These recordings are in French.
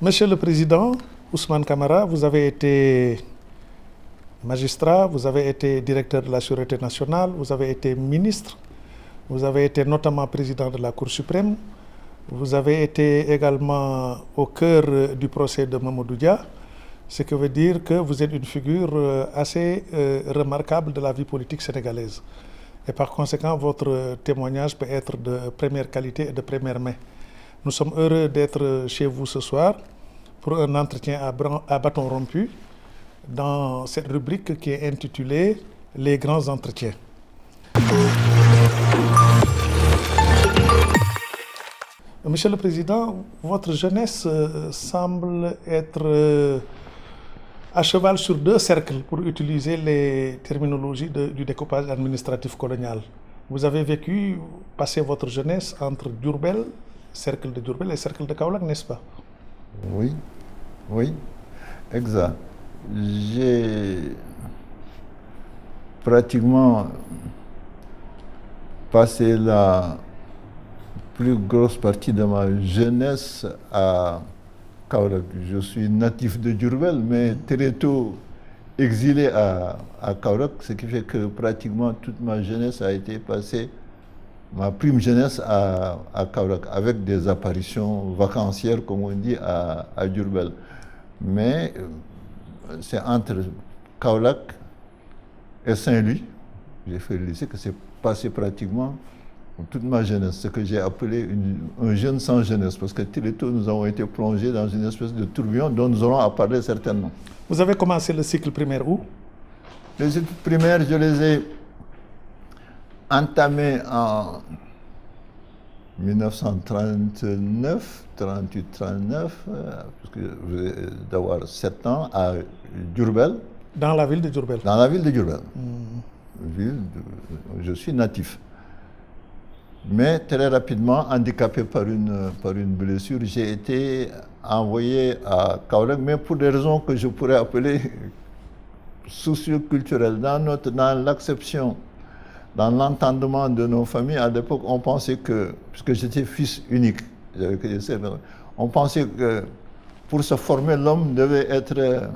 Monsieur le Président, Ousmane Camara, vous avez été magistrat, vous avez été directeur de la Sûreté nationale, vous avez été ministre, vous avez été notamment président de la Cour suprême, vous avez été également au cœur du procès de Mamadou Dia, ce qui veut dire que vous êtes une figure assez remarquable de la vie politique sénégalaise. Et par conséquent, votre témoignage peut être de première qualité et de première main. Nous sommes heureux d'être chez vous ce soir pour un entretien à bâton rompu dans cette rubrique qui est intitulée « Les grands entretiens ». Monsieur le Président, votre jeunesse semble être à cheval sur deux cercles, pour utiliser les terminologies du découpage administratif colonial. Vous avez passé votre jeunesse entre Diourbel, cercle de Diourbel et cercle de Kaolack, n'est-ce pas? Oui, exact. J'ai pratiquement passé la plus grosse partie de ma jeunesse à Kaolack. Je suis natif de Diourbel, mais très tôt exilé à Kaolack, ce qui fait que pratiquement toute ma jeunesse a été passée, ma prime jeunesse à Kaolack, avec des apparitions vacancières, comme on dit, à Diourbel. Mais c'est entre Kaolack et Saint-Louis, j'ai fait le lycée, que c'est passé pratiquement toute ma jeunesse, ce que j'ai appelé un jeune sans jeunesse, parce que très tôt nous avons été plongés dans une espèce de tourbillon dont nous aurons à parler certainement. Vous avez commencé le cycle primaire où? Les cycles primaires, je les ai entamés en 1939, 38, 39, parce que je venais d'avoir 7 ans, à Diourbel. Dans la ville de Diourbel? Dans la ville de Diourbel. Je suis natif. Mais très rapidement, handicapé par une blessure, j'ai été envoyé à Kaolack, mais pour des raisons que je pourrais appeler socio-culturelles. Dans l'acception, dans l'entendement de nos familles, à l'époque, on pensait que, puisque j'étais fils unique, on pensait que pour se former, l'homme devait être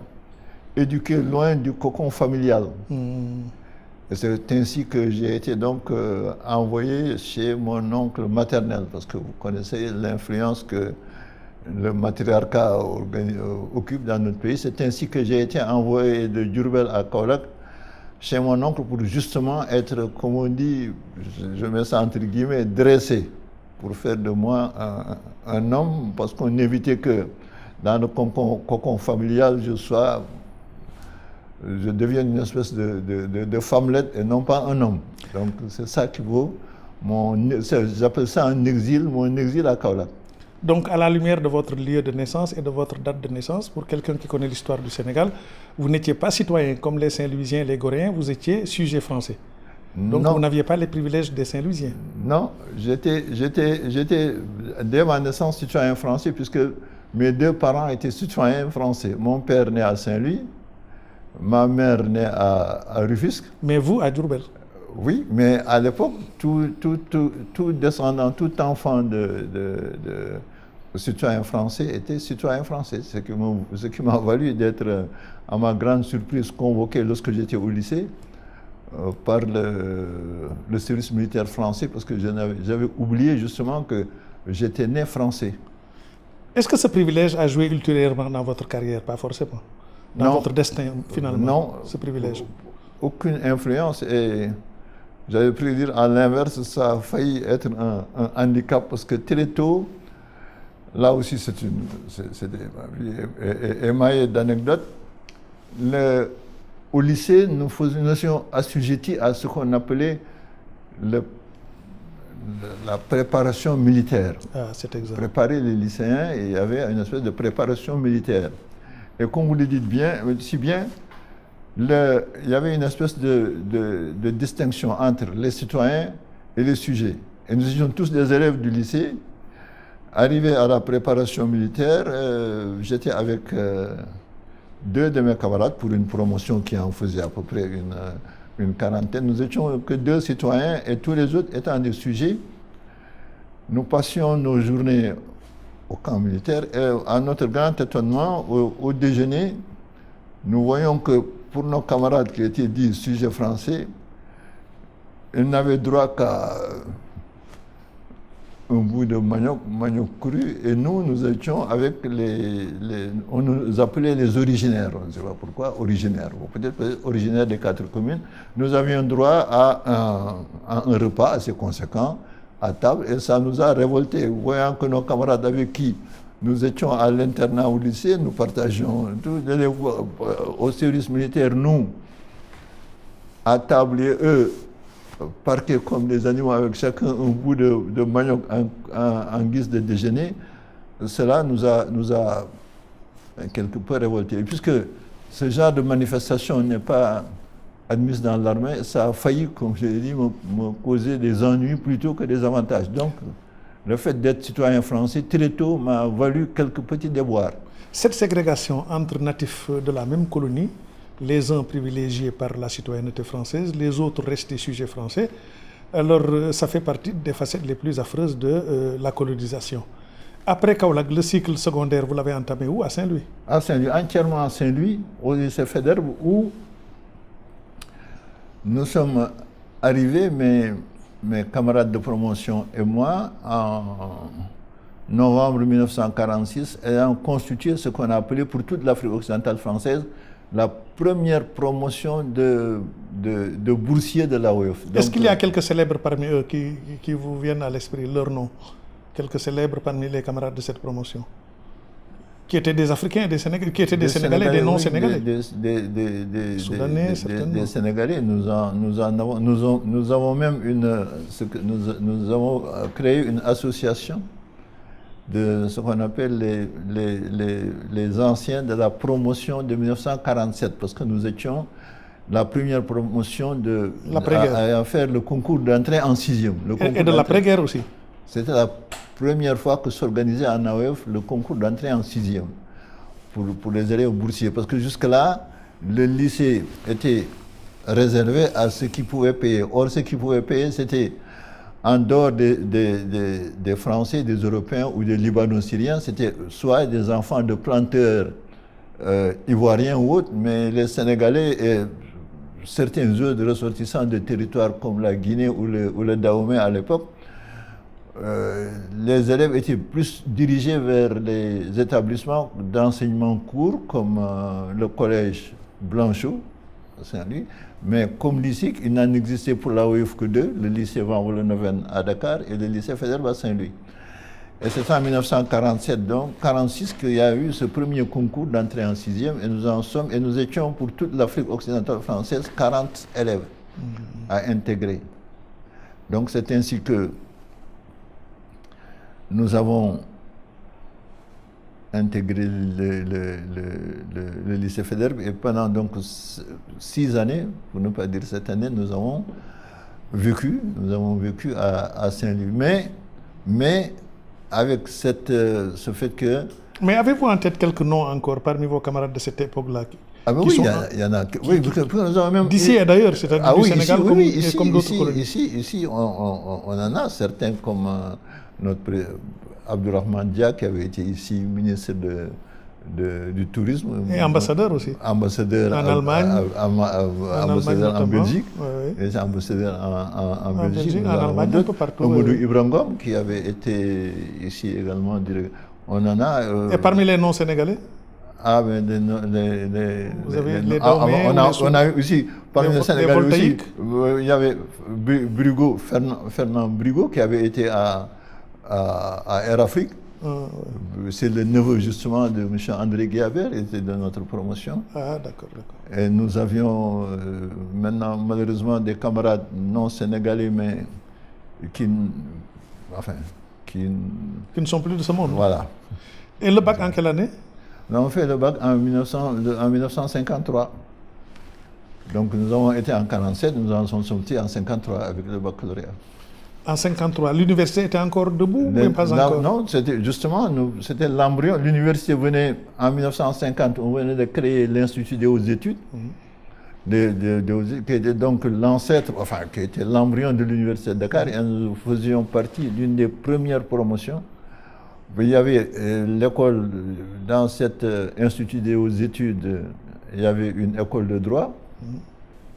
éduqué loin du cocon familial. Et c'est ainsi que j'ai été donc envoyé chez mon oncle maternel, parce que vous connaissez l'influence que le matriarcat occupe dans notre pays. C'est ainsi que j'ai été envoyé de Diourbel à Kaolack chez mon oncle pour justement être, comme on dit, je mets ça entre guillemets, dressé, pour faire de moi un homme, parce qu'on évitait que dans le cocon familial, je devienne une espèce de femmelette et non pas un homme. Donc c'est ça qui vaut j'appelle ça un exil, mon exil à Kaolack. Donc à la lumière de votre lieu de naissance et de votre date de naissance, pour quelqu'un qui connaît l'histoire du Sénégal, vous n'étiez pas citoyen comme les Saint-Louisiens et les Goréens, vous étiez sujet français. Donc non. Vous n'aviez pas les privilèges des Saint-Louisiens. Non, j'étais dès ma naissance citoyen français, puisque mes deux parents étaient citoyens français. Mon père né à Saint-Louis, ma mère née à Rufisque. Mais vous, à Diourbel? Oui, mais à l'époque, tout descendant, tout enfant de citoyen français était citoyen français. Ce qui m'a valu d'être, à ma grande surprise, convoqué lorsque j'étais au lycée par le service militaire français, parce que j'avais oublié justement que j'étais né français. Est-ce que ce privilège a joué ultérieurement dans votre carrière? Pas forcément. Dans votre destin, finalement, non, ce privilège? Aucune influence, et j'avais pu dire à l'inverse, ça a failli être un handicap, parce que très tôt, là aussi c'est ma vie émaillée d'anecdotes, au lycée, nous étions assujettis à ce qu'on appelait la préparation militaire. Ah, c'est exact. Préparer les lycéens, et il y avait une espèce de préparation militaire. Et comme vous le dites si bien, il y avait une espèce de distinction entre les citoyens et les sujets. Et nous étions tous des élèves du lycée. Arrivé à la préparation militaire, j'étais avec 2 de mes camarades pour une promotion qui en faisait à peu près une quarantaine. Nous étions que 2 citoyens et tous les autres étant des sujets. Nous passions nos journées au camp militaire. Et à notre grand étonnement, au déjeuner, nous voyons que pour nos camarades qui étaient dits sujets français, ils n'avaient droit qu'à un bout de manioc cru, et nous étions avec on nous appelait les originaires, on ne sait pas pourquoi, originaires, peut-être originaires des 4 communes. Nous avions droit à un repas assez conséquent à table, et ça nous a révoltés, voyant que nos camarades avec qui nous étions à l'internat au lycée, nous partagions tout, au service militaire, nous, à table, et eux, parqués comme des animaux avec chacun un bout de manioc en guise de déjeuner, cela nous a quelque peu révoltés. Et puisque ce genre de manifestation n'est pas admise dans l'armée, ça a failli, comme je l'ai dit, me causer des ennuis plutôt que des avantages. Donc, le fait d'être citoyen français, très tôt, m'a valu quelques petits déboires. Cette ségrégation entre natifs de la même colonie, les uns privilégiés par la citoyenneté française, les autres restés sujets français, alors ça fait partie des facettes les plus affreuses de la colonisation. Après Kaolack, le cycle secondaire, vous l'avez entamé où? À Saint-Louis? À Saint-Louis, entièrement à Saint-Louis, au lycée Faidherbe, où nous sommes arrivés, mes camarades de promotion et moi, en novembre 1946, ayant constitué ce qu'on a appelé pour toute l'Afrique occidentale française la première promotion de boursiers de l'AOF. Est-ce qu'il y a quelques célèbres parmi eux qui vous viennent à l'esprit, leur nom? Quelques célèbres parmi les camarades de cette promotion? Qui étaient des Africains, des Sénégalais, qui étaient des Sénégalais, des non-Sénégalais? Des Soudanais, certainement. Des Sénégalais. Nous avons même nous avons créé une association de ce qu'on appelle les anciens de la promotion de 1947, parce que nous étions la première promotion à faire le concours d'entrée en 6e. Et de l'après-guerre aussi. C'était la première fois que s'organisait en AOF le concours d'entrée en 6e pour les élèves boursiers, parce que jusque-là, le lycée était réservé à ceux qui pouvaient payer. Or, ceux qui pouvaient payer, c'était en dehors des Français, des Européens ou des Libano-Syriens, c'était soit des enfants de planteurs ivoiriens ou autres, mais les Sénégalais et certains autres ressortissants de territoires comme la Guinée ou le Dahomey à l'époque, les élèves étaient plus dirigés vers les établissements d'enseignement court comme le collège Blanchot, Saint-Louis, mais comme lycée, il n'en existait pour l'AOF que 2, le lycée Van Vollenhoven à Dakar et le lycée Faidherbe à Saint-Louis. Et c'est en 1947, donc 1946, qu'il y a eu ce premier concours d'entrée en 6e, et nous étions pour toute l'Afrique occidentale française 40 élèves à intégrer. Donc c'est ainsi que nous avons intégré le lycée Faidherbe, et pendant donc 6 années, pour ne pas dire 7 années, nous avons vécu à Saint-Louis. Mais avec ce fait que... Mais avez-vous en tête quelques noms encore parmi vos camarades de cette époque-là? Ah ben oui, il y en a. Oui, nous avons même... D'ici et d'ailleurs, c'est-à-dire du Sénégal comme d'autres colonies. Ici, on en a certains comme notre Abdourahmane Dia, qui avait été ici ministre du tourisme. Et ambassadeur aussi. Ambassadeur en Allemagne. Ambassadeur en Belgique. Oui. Et ambassadeur en Belgique. En Allemagne, un peu partout. Amadou Ibrahim, qui avait été ici également. On en a... Et parmi les non-sénégalais? Ah, mais vous avez les Dahomey, on a aussi, parmi les Sénégalais aussi, il y avait Fernand Brigaud, qui avait été à Air Afrique. C'est le neveu justement de M. André Guiabert, il était de notre promotion. Ah, d'accord. Et nous avions maintenant malheureusement des camarades non sénégalais, mais qui ne sont plus de ce monde. Voilà. Et le bac en quelle année? Nous avons fait le bac en 1953. Donc nous avons été en 1947, nous en sommes sortis en 1953 avec le baccalauréat. En 1953, l'université était encore debout, mais pas encore? Non, c'était justement, c'était l'embryon. L'université venait en 1950, on venait de créer l'Institut des hautes études, qui était donc l'ancêtre, qui était l'embryon de l'université de Dakar, et nous faisions partie d'une des premières promotions Il y avait l'école, dans cet institut des hautes études, il y avait une école de droit.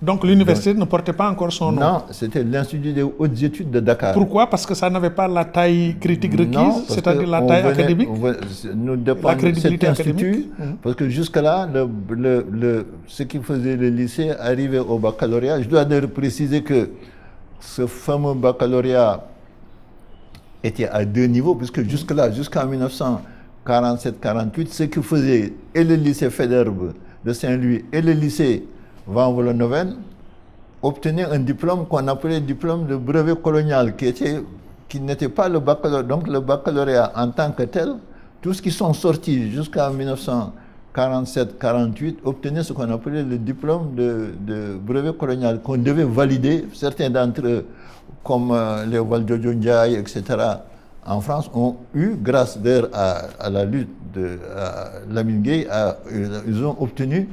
Donc l'université ne portait pas encore son nom. Non, c'était l'Institut des hautes études de Dakar. Pourquoi? Parce que ça n'avait pas la taille critique requise, c'est-à-dire la taille académique. Nous dépendons de cet institut, parce que jusque-là, ce qui faisait le lycée arrivait au baccalauréat. Je dois d'ailleurs préciser que ce fameux baccalauréat était à 2 niveaux, puisque jusque-là, jusqu'en 1947-48, ce qui faisait et le lycée Faidherbe de Saint-Louis et le lycée Van Vollenhoven obtenaient un diplôme qu'on appelait diplôme de brevet colonial, qui n'était pas le baccalauréat. Donc le baccalauréat en tant que tel, tous qui sont sortis jusqu'en 1947-48 obtenaient ce qu'on appelait le diplôme de brevet colonial, qu'on devait valider. Certains d'entre eux, comme les Valdiodio Ndiaye, etc., en France, ont eu, grâce d'ailleurs à la lutte de Lamine Gueye, ils ont obtenu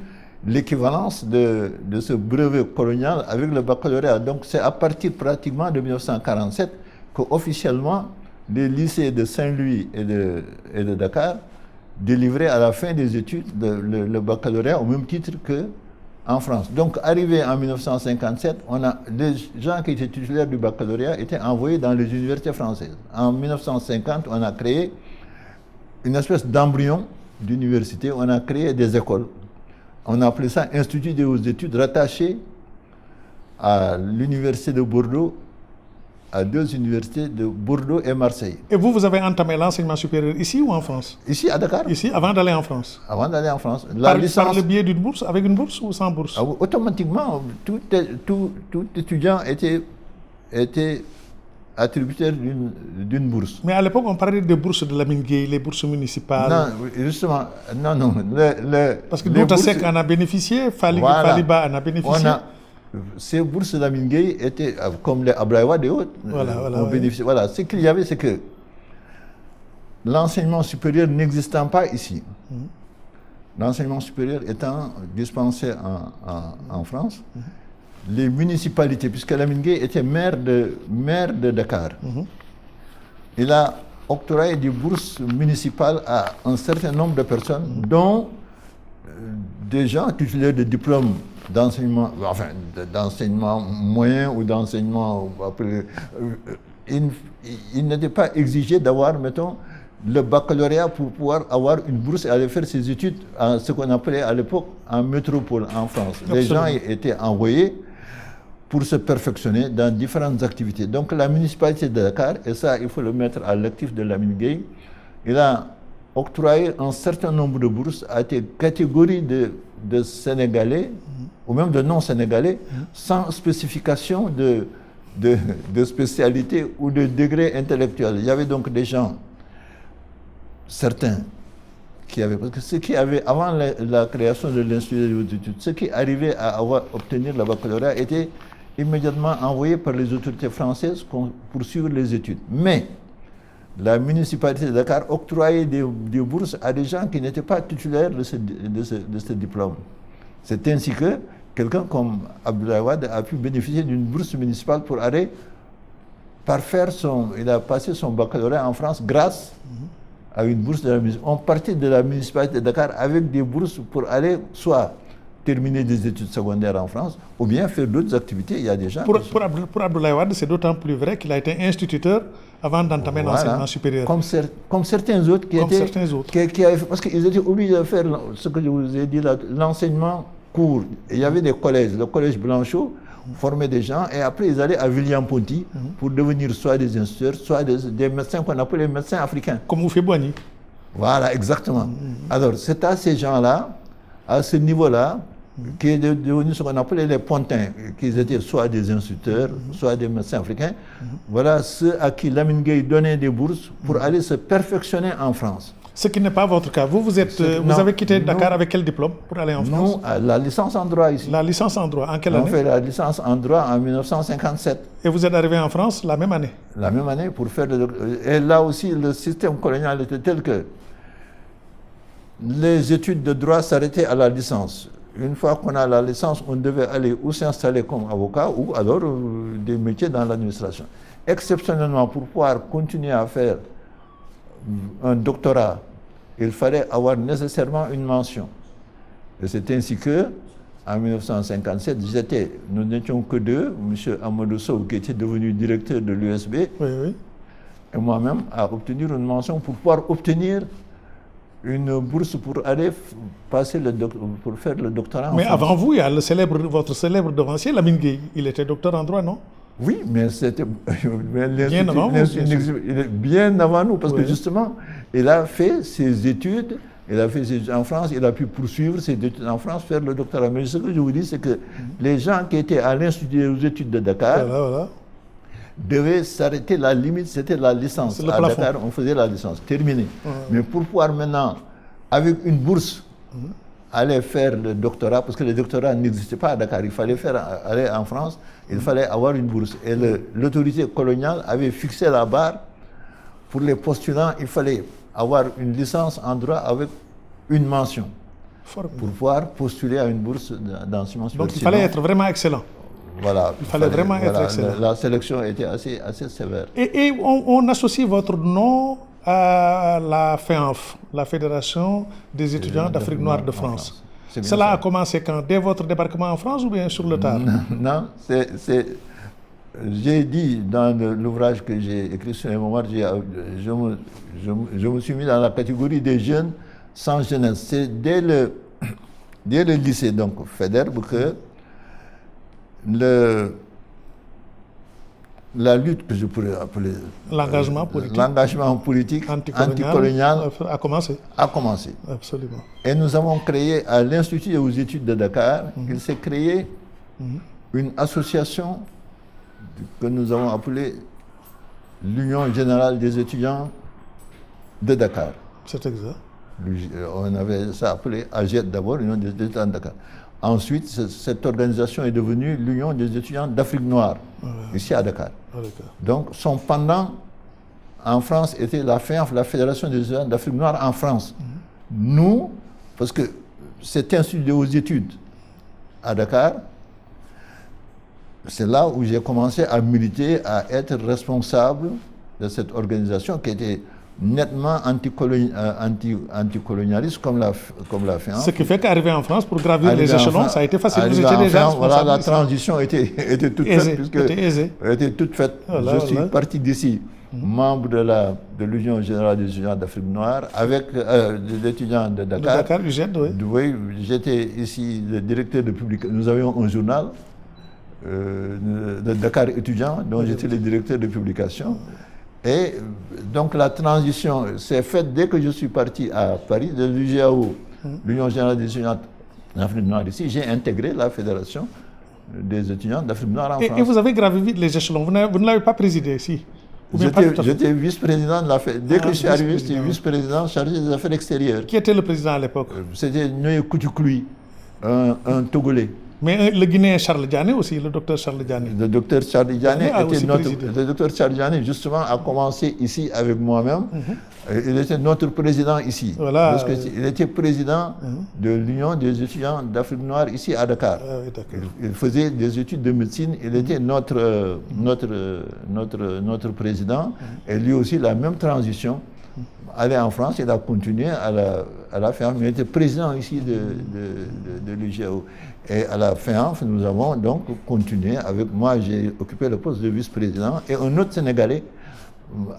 l'équivalence de ce brevet colonial avec le baccalauréat. Donc c'est à partir pratiquement de 1947 qu'officiellement les lycées de Saint-Louis et de Dakar délivraient à la fin des études le baccalauréat au même titre qu'en France. Donc arrivé en 1957, les gens qui étaient titulaires du baccalauréat étaient envoyés dans les universités françaises. En 1950, on a créé une espèce d'embryon d'université, on a créé des écoles. On a appelé ça Institut des hautes études, rattaché à l'université de Bordeaux, à 2 universités de Bordeaux et Marseille. Et vous avez entamé l'enseignement supérieur ici ou en France? Ici, à Dakar. Ici, avant d'aller en France? Avant d'aller en France. Par le biais d'une bourse, avec une bourse ou sans bourse? Automatiquement, tout étudiant était attributaire d'une bourse. Mais à l'époque, on parlait des bourses de Lamine Gueye, les bourses municipales. Non, justement, non. Parce que Douta Seck en a bénéficié, Faliba en a bénéficié. Ces bourses de Lamine Gueye étaient, comme les Ablaïwad et autres, ont bénéficié. Voilà, ce qu'il y avait, c'est que l'enseignement supérieur n'existant pas ici, l'enseignement supérieur étant dispensé en France, les municipalités, puisque Lamine Gueye était maire de Dakar, il a octroyé des bourses municipales à un certain nombre de personnes, dont des gens titulaires de diplômes d'enseignement, enfin d'enseignement moyen ou d'enseignement appelé. Il n'était pas exigé d'avoir, mettons, le baccalauréat pour pouvoir avoir une bourse et aller faire ses études en ce qu'on appelait à l'époque en métropole en France. Absolument. Les gens étaient envoyés pour se perfectionner dans différentes activités. Donc la municipalité de Dakar, et ça il faut le mettre à l'actif de Lamine Gueye, il a octroyé un certain nombre de bourses à des catégories de Sénégalais, ou même de non-Sénégalais, sans spécification de spécialité ou de degré intellectuel. Il y avait donc des gens, certains, qui avaient, parce que ceux qui avaient, avant la création de l'Institut des hautes études, ceux qui arrivaient à obtenir le baccalauréat étaient immédiatement envoyés par les autorités françaises pour suivre les études. Mais la municipalité de Dakar octroyait des bourses à des gens qui n'étaient pas titulaires de ce diplôme. C'est ainsi que quelqu'un comme Abdoulaye Wade a pu bénéficier d'une bourse municipale pour aller parfaire il a passé son baccalauréat en France grâce à une bourse de la municipalité. On partait de la municipalité de Dakar avec des bourses pour aller soit terminer des études secondaires en France, ou bien faire d'autres activités. Il y a des gens... Pour Abdoulaye Wade, c'est d'autant plus vrai qu'il a été instituteur avant d'entamer l'enseignement supérieur. Comme certains autres qui avaient, parce qu'ils étaient obligés de faire ce que je vous ai dit là, l'enseignement court. Il y avait des collèges, le collège Blanchot formait des gens, et après ils allaient à Villiers-Ponty pour devenir soit des instituteurs, soit des médecins qu'on appelait les médecins africains. Comme Oufé-Boigny. Voilà, exactement. Alors, c'est à ces gens-là, à ce niveau-là, qui est devenu ce qu'on appelait les pontins, qui étaient soit des instituteurs, soit des médecins africains. Voilà ceux à qui Lamine Gueye donnait des bourses pour aller se perfectionner en France. Ce qui n'est pas votre cas. Vous avez quitté Dakar avec quel diplôme pour aller en France? Nous, la licence en droit ici. La licence en droit, en quelle année? On fait la licence en droit en 1957. Et vous êtes arrivé en France la même année? La même année pour faire... Et là aussi, le système colonial était tel que les études de droit s'arrêtaient à la licence. Une fois qu'on a la licence, on devait aller ou s'installer comme avocat ou alors des métiers dans l'administration. Exceptionnellement, pour pouvoir continuer à faire un doctorat, il fallait avoir nécessairement une mention. Et c'est ainsi que, en 1957, nous n'étions que deux, M. Amadou Sow, qui était devenu directeur de l'USB, et moi-même, à obtenir une mention pour pouvoir obtenir une bourse pour aller pour faire le doctorat en France. Mais avant vous, il y a votre célèbre devancier, Lamine Gueye. Il était docteur en droit, non? Oui, mais c'était bien avant vous, bien avant nous, parce que justement, il a fait ses études, en France, il a pu poursuivre ses études en France, faire le doctorat. Mais ce que je vous dis, c'est que les gens qui étaient à l'Institut des études de Dakar devaient s'arrêter, la limite, c'était la licence. À Dakar, on faisait la licence, terminée. Mais pour pouvoir maintenant, avec une bourse, aller faire le doctorat, parce que le doctorat n'existait pas à Dakar, il fallait aller en France, il fallait avoir une bourse. Et l'autorité coloniale avait fixé la barre. Pour les postulants, il fallait avoir une licence en droit avec une mention pour pouvoir postuler à une bourse d'enseignement supérieur. Donc il fallait être vraiment excellent. Voilà. Il fallait vraiment être excellent. La sélection était assez sévère. Et on associe votre nom à la FEANF, la Fédération des étudiants d'Afrique noire de France. Cela a commencé quand? Dès votre débarquement en France ou bien sur le tard? Non, j'ai dit dans l'ouvrage que j'ai écrit sur les mémoires, je me suis mis dans la catégorie des jeunes sans jeunesse. C'est dès le lycée, donc Faidherbe, que la lutte que je pourrais appeler l'engagement politique anticolonial a commencé. Absolument. Et nous avons créé à l'Institut aux études de Dakar, il s'est créé une association que nous avons appelée l'Union générale des étudiants de Dakar. C'est exact. On avait ça appelé AGED d'abord, l'Union des étudiants de Dakar. Ensuite, cette organisation est devenue l'Union des étudiants d'Afrique noire, ici à Dakar. Donc, son pendant en France était la FEANF, la Fédération des étudiants d'Afrique noire en France. Nous, parce que cet institut aux études à Dakar, c'est là où j'ai commencé à militer, à être responsable de cette organisation qui était nettement anticolonialiste comme la FEANF. Ce qui fait qu'arriver en France pour gravir les échelons, ça a été facile. Vous étiez déjà voilà, la transition était toute faite, était toute faite. Voilà, je suis parti d'ici, membre de l'Union générale des étudiants d'Afrique noire, avec des étudiants de Dakar. De Dakar, UGED, oui. Oui, j'étais ici le directeur de publication. Nous avions un journal de Dakar étudiant, dont j'étais le directeur de publication. Et donc la transition s'est faite dès que je suis parti à Paris, de l'UGAO, l'Union générale des étudiants d'Afrique noire ici, j'ai intégré la Fédération des étudiants d'Afrique noire en France. Et vous avez gravi vite les échelons, vous ne l'avez pas présidé ici? J'étais vice-président de la Fédération. Dès que je suis arrivé, j'étais vice-président chargé des affaires extérieures. Qui était le président à l'époque? C'était Noé Koutoukloui, un Togolais. Mais le Guinéen Charles Diané aussi, le docteur Charles Diané. Le docteur Charles Diané le docteur Charles Diané, justement, a commencé ici avec moi-même. Il était notre président ici. Voilà. Parce qu'il était président de l'Union des étudiants d'Afrique noire ici à Dakar. Il faisait des études de médecine. Il était notre président. Et lui aussi, la même transition. Aller en France, il a continué à la FEANF. Il était président ici de l'UGAO. Et à la FEANF, nous avons donc continué avec moi, j'ai occupé le poste de vice-président. Et un autre Sénégalais,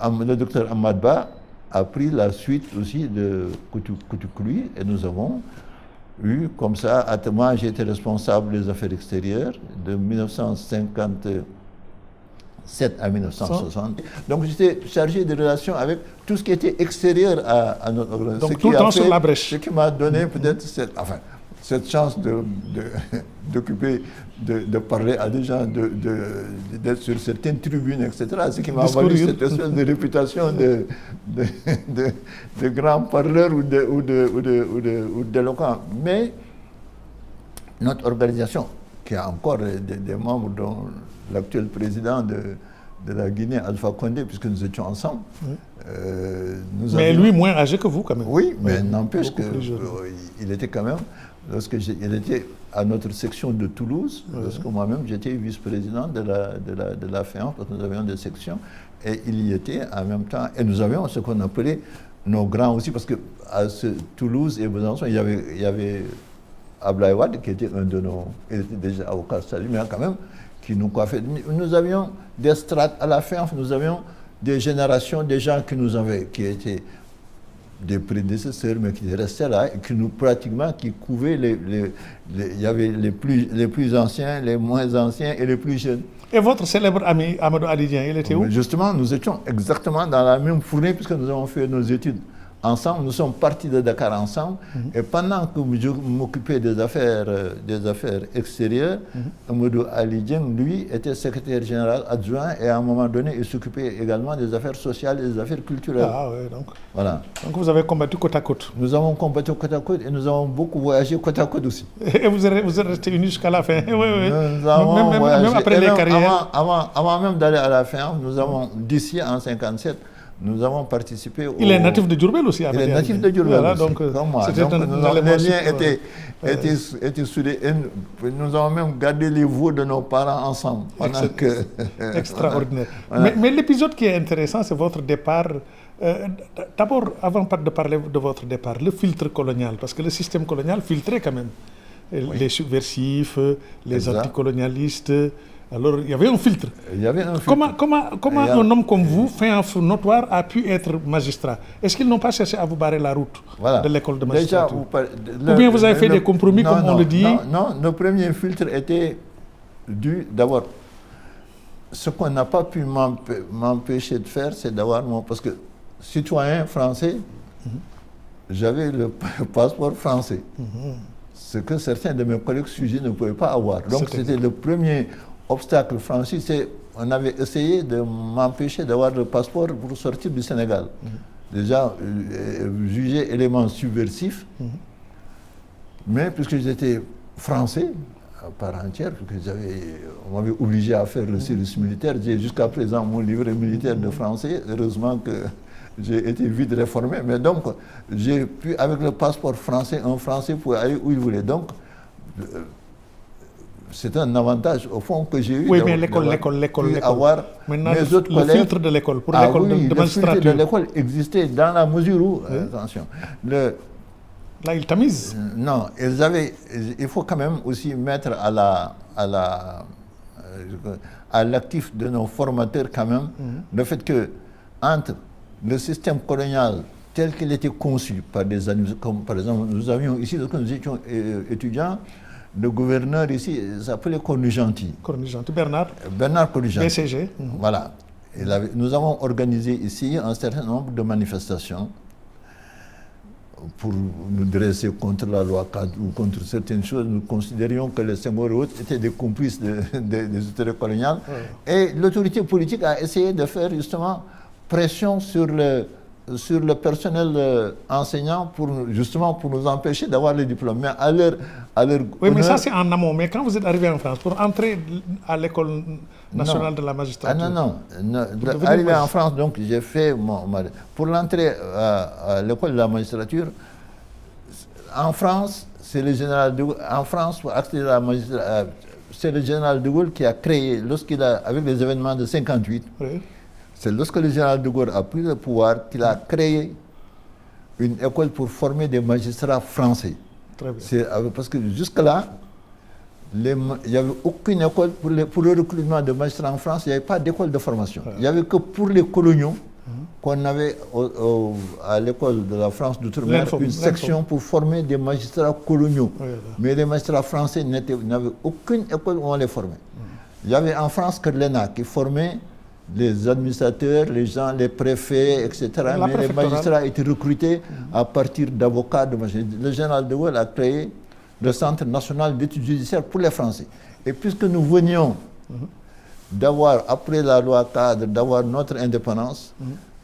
le docteur Amadba, a pris la suite aussi de Koutoukloui. Et nous avons eu comme ça, moi j'ai été responsable des affaires extérieures de 1957 à 1960. Donc j'étais chargé de relations avec tout ce qui était extérieur à notre organisation. Donc tout le temps sur la brèche. Ce qui m'a donné peut-être cette chance d'occuper, de parler à des gens, d'être sur certaines tribunes, etc. Ce qui m'a valu cette espèce de réputation de grand parleur ou d'éloquent. Mais notre organisation, qui a encore des membres dont l'actuel président de la Guinée, Alpha Condé, puisque nous étions ensemble. Mais lui, moins âgé que vous, quand même. Oui, mais n'empêche qu'il était quand même, il était à notre section de Toulouse, parce que moi-même j'étais vice-président de la FEANF, parce que nous avions des sections, et il y était en même temps, et nous avions ce qu'on appelait nos grands aussi, parce que à Toulouse et Besançon, il y avait Ablaye Wade, qui était un de nos, il était déjà avocat, mais quand même, qui nous coiffait. Nous avions des strates à la FEANF, nous avions des générations, des gens qui étaient des prédécesseurs, mais qui restaient là, et qui nous pratiquement, qui couvaient il y avait les plus anciens, les moins anciens et les plus jeunes. Et votre célèbre ami Amadou Alidien, il était où? Justement, nous étions exactement dans la même fournée, puisque nous avons fait nos études ensemble. Nous sommes partis de Dakar ensemble. Et pendant que je m'occupais des affaires extérieures, Amadou Alidien, lui, était secrétaire général adjoint, et à un moment donné, il s'occupait également des affaires sociales et des affaires culturelles. Ah oui, donc. Voilà. Donc vous avez combattu côte à côte. Nous avons combattu côte à côte et nous avons beaucoup voyagé côte à côte aussi. Et vous êtes restés unis jusqu'à la fin. Oui, oui. Nous avons voyagé. Même après les carrières. Avant même d'aller à la fin, nous avons, d'ici en 1957, nous avons participé au... Il est natif de Diourbel aussi. Il est natif de Diourbel voilà, aussi, donc, comme moi. Donc, les liens étaient soudés. Et nous avons même gardé les veaux de nos parents ensemble. Extraordinaire. Voilà. Mais l'épisode qui est intéressant, c'est votre départ. D'abord, avant de parler de votre départ, le filtre colonial, parce que le système colonial filtrait quand même les subversifs, les anticolonialistes. Alors, il y avait un filtre. Comment un homme comme vous, fait un feu notoire, a pu être magistrat? Est-ce qu'ils n'ont pas cherché à vous barrer la route de l'école de magistrature? Ou bien vous avez fait des compromis, comme on le dit? Non, le premier filtre était dû d'abord. Ce qu'on n'a pas pu m'empêcher de faire, c'est d'avoir parce que citoyen français, j'avais le passeport français. Ce que certains de mes collègues sujets ne pouvaient pas avoir. Donc c'était le premier obstacle franchi, on avait essayé de m'empêcher d'avoir le passeport pour sortir du Sénégal. Déjà, jugé élément subversif, mais puisque j'étais français, à part entière, parce que on m'avait obligé à faire le service militaire, j'ai jusqu'à présent mon livret militaire de français, heureusement que j'ai été vite réformé, mais donc j'ai pu, avec le passeport français, un Français pouvait aller où il voulait. Donc, c'est un avantage au fond que j'ai eu. Oui, mais l'école. Maintenant, mes autres collègues, le filtre de l'école, pour l'école de magistrature. Le filtre de l'école existait dans la mesure où, attention, là, ils tamisent. Non, il faut quand même aussi mettre à l'actif de nos formateurs quand même, le fait que entre le système colonial tel qu'il était conçu par des administrateurs, comme par exemple, nous avions ici, lorsque nous étions étudiants, le gouverneur ici s'appelait Cornut-Gentil. Cornut-Gentil, Bernard Cornut-Gentil. BCG. Voilà. Nous avons organisé ici un certain nombre de manifestations pour nous dresser contre la loi cadre ou contre certaines choses. Nous considérions que les Senghor et autres étaient des complices des autorités coloniales. Et l'autorité politique a essayé de faire justement pression sur le personnel enseignant pour nous empêcher d'avoir les diplômes. Mais à leur oui, mais ça c'est en amont. Mais quand vous êtes arrivé en France, pour entrer à l'école nationale de la magistrature... non. Arrivé en France, donc j'ai fait pour l'entrée à l'école de la magistrature, en France, c'est le général de Gaulle. En France, pour accéder à la magistrature, c'est le général de Gaulle qui a créé, avec les événements de 58, c'est lorsque le général de Gaulle a pris le pouvoir qu'il a créé une école pour former des magistrats français. Très bien. Parce que jusque-là, il n'y avait aucune école pour le recrutement de magistrats en France, il n'y avait pas d'école de formation. Il n'y avait que pour les coloniaux qu'on avait à l'école de la France d'outre-mer une section pour former des magistrats coloniaux. Mais les magistrats français n'avaient aucune école où on les formait. Il y avait en France que l'ENA qui formait les administrateurs, les gens, les préfets, etc. Mais les magistrats étaient recrutés à partir d'avocats. Le général de Gaulle a créé le Centre national d'études judiciaires pour les Français. Et puisque nous venions d'avoir, après la loi cadre, d'avoir notre indépendance,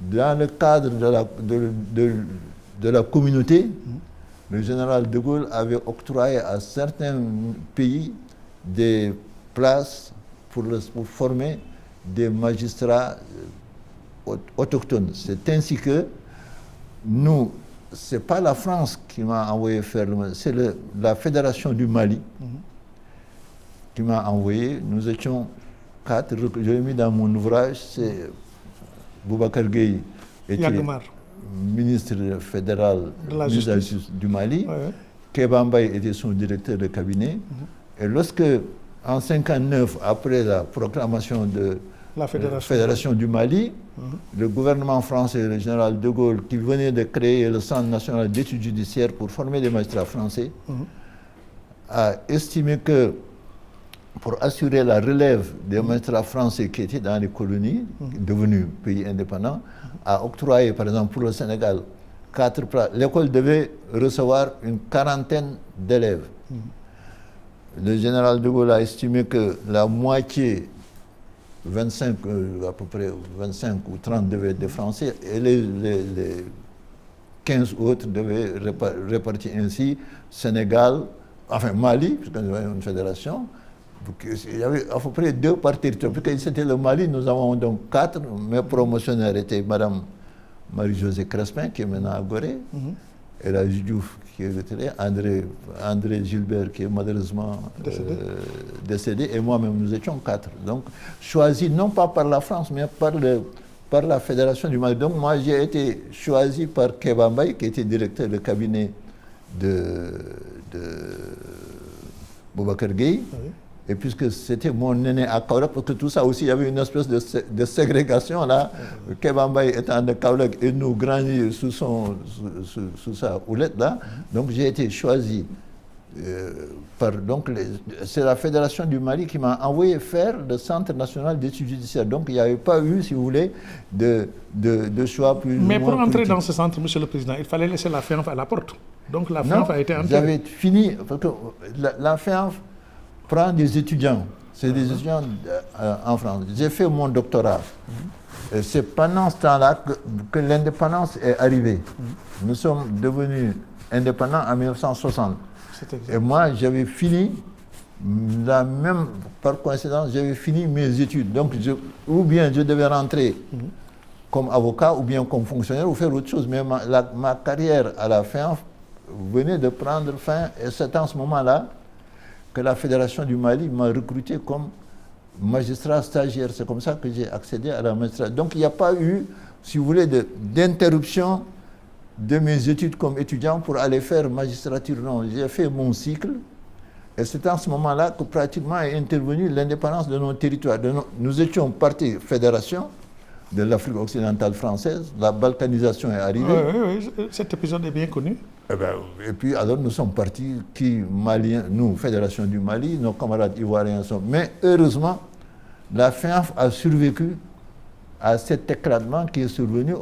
dans le cadre de la communauté, le général de Gaulle avait octroyé à certains pays des places pour former des magistrats autochtones. C'est ainsi que nous, c'est pas la France qui m'a envoyé faire c'est la Fédération du Mali qui m'a envoyé. Nous étions 4, je l'ai mis dans mon ouvrage, c'est Boubacar Gueye était ministre fédéral de la Justice du Mali, Kéba Mbaye était son directeur de cabinet, et lorsque, en 1959, après la proclamation de la Fédération du Mali, le gouvernement français, le général de Gaulle, qui venait de créer le Centre national d'études judiciaires pour former des magistrats français, a estimé que pour assurer la relève des magistrats français qui étaient dans les colonies, devenus pays indépendants, a octroyé, par exemple, pour le Sénégal, 4 places. L'école devait recevoir une 40aine d'élèves. Le général de Gaulle a estimé que la moitié, 25, à peu près 25 ou 30 devaient être des Français, et les 15 autres devaient répartir ainsi Sénégal, enfin Mali, puisqu'on avait une fédération. Il y avait à peu près 2 par territoire. Puisque c'était le Mali, nous avons donc 4. Mes promotionnaires étaient Mme Marie-Josée Crespin, qui est maintenant à Gorée, et la Diouf, qui est retirée, André Gilbert, qui est malheureusement décédé, et moi-même, nous étions 4. Donc, choisis non pas par la France, mais par la Fédération du Mali. Donc, moi, j'ai été choisi par Kéba Mbaye, qui était directeur de cabinet de Boubacar Gueye. Et puisque c'était mon aîné à Kaolack, parce que tout ça aussi, il y avait une espèce de ségrégation là. Kéba Mbaye étant de Kaolack et nous grandis sous sa houlette là. Donc j'ai été choisi donc c'est la Fédération du Mali qui m'a envoyé faire le Centre national d'études judiciaires. Donc il n'y avait pas eu, si vous voulez, de choix plus. Mais pour entrer dans ce centre, Monsieur le Président, il fallait laisser la FEANF à la porte. Donc la FEANF a été entrée. J'avais fini, parce que la FEANF prend des étudiants, c'est des étudiants en France. J'ai fait mon doctorat. Et c'est pendant ce temps-là que l'indépendance est arrivée. Nous sommes devenus indépendants en 1960. Et moi, j'avais fini, par coïncidence, j'avais fini mes études. Donc, ou bien je devais rentrer comme avocat, ou bien comme fonctionnaire, ou faire autre chose. Mais ma carrière à la fin venait de prendre fin, et c'est en ce moment-là que la Fédération du Mali m'a recruté comme magistrat stagiaire. C'est comme ça que j'ai accédé à la magistrature. Donc il n'y a pas eu, si vous voulez, d'interruption de mes études comme étudiant pour aller faire magistrature. Non, j'ai fait mon cycle. Et c'est en ce moment-là que pratiquement est intervenue l'indépendance de nos territoires. Nous étions partis fédération de l'Afrique occidentale française. La balkanisation est arrivée. Oui, cet épisode est bien connu. Et puis alors nous sommes partis, Maliens, nous, Fédération du Mali, nos camarades ivoiriens sont. Mais heureusement, la FEANF a survécu à cet éclatement qui est survenu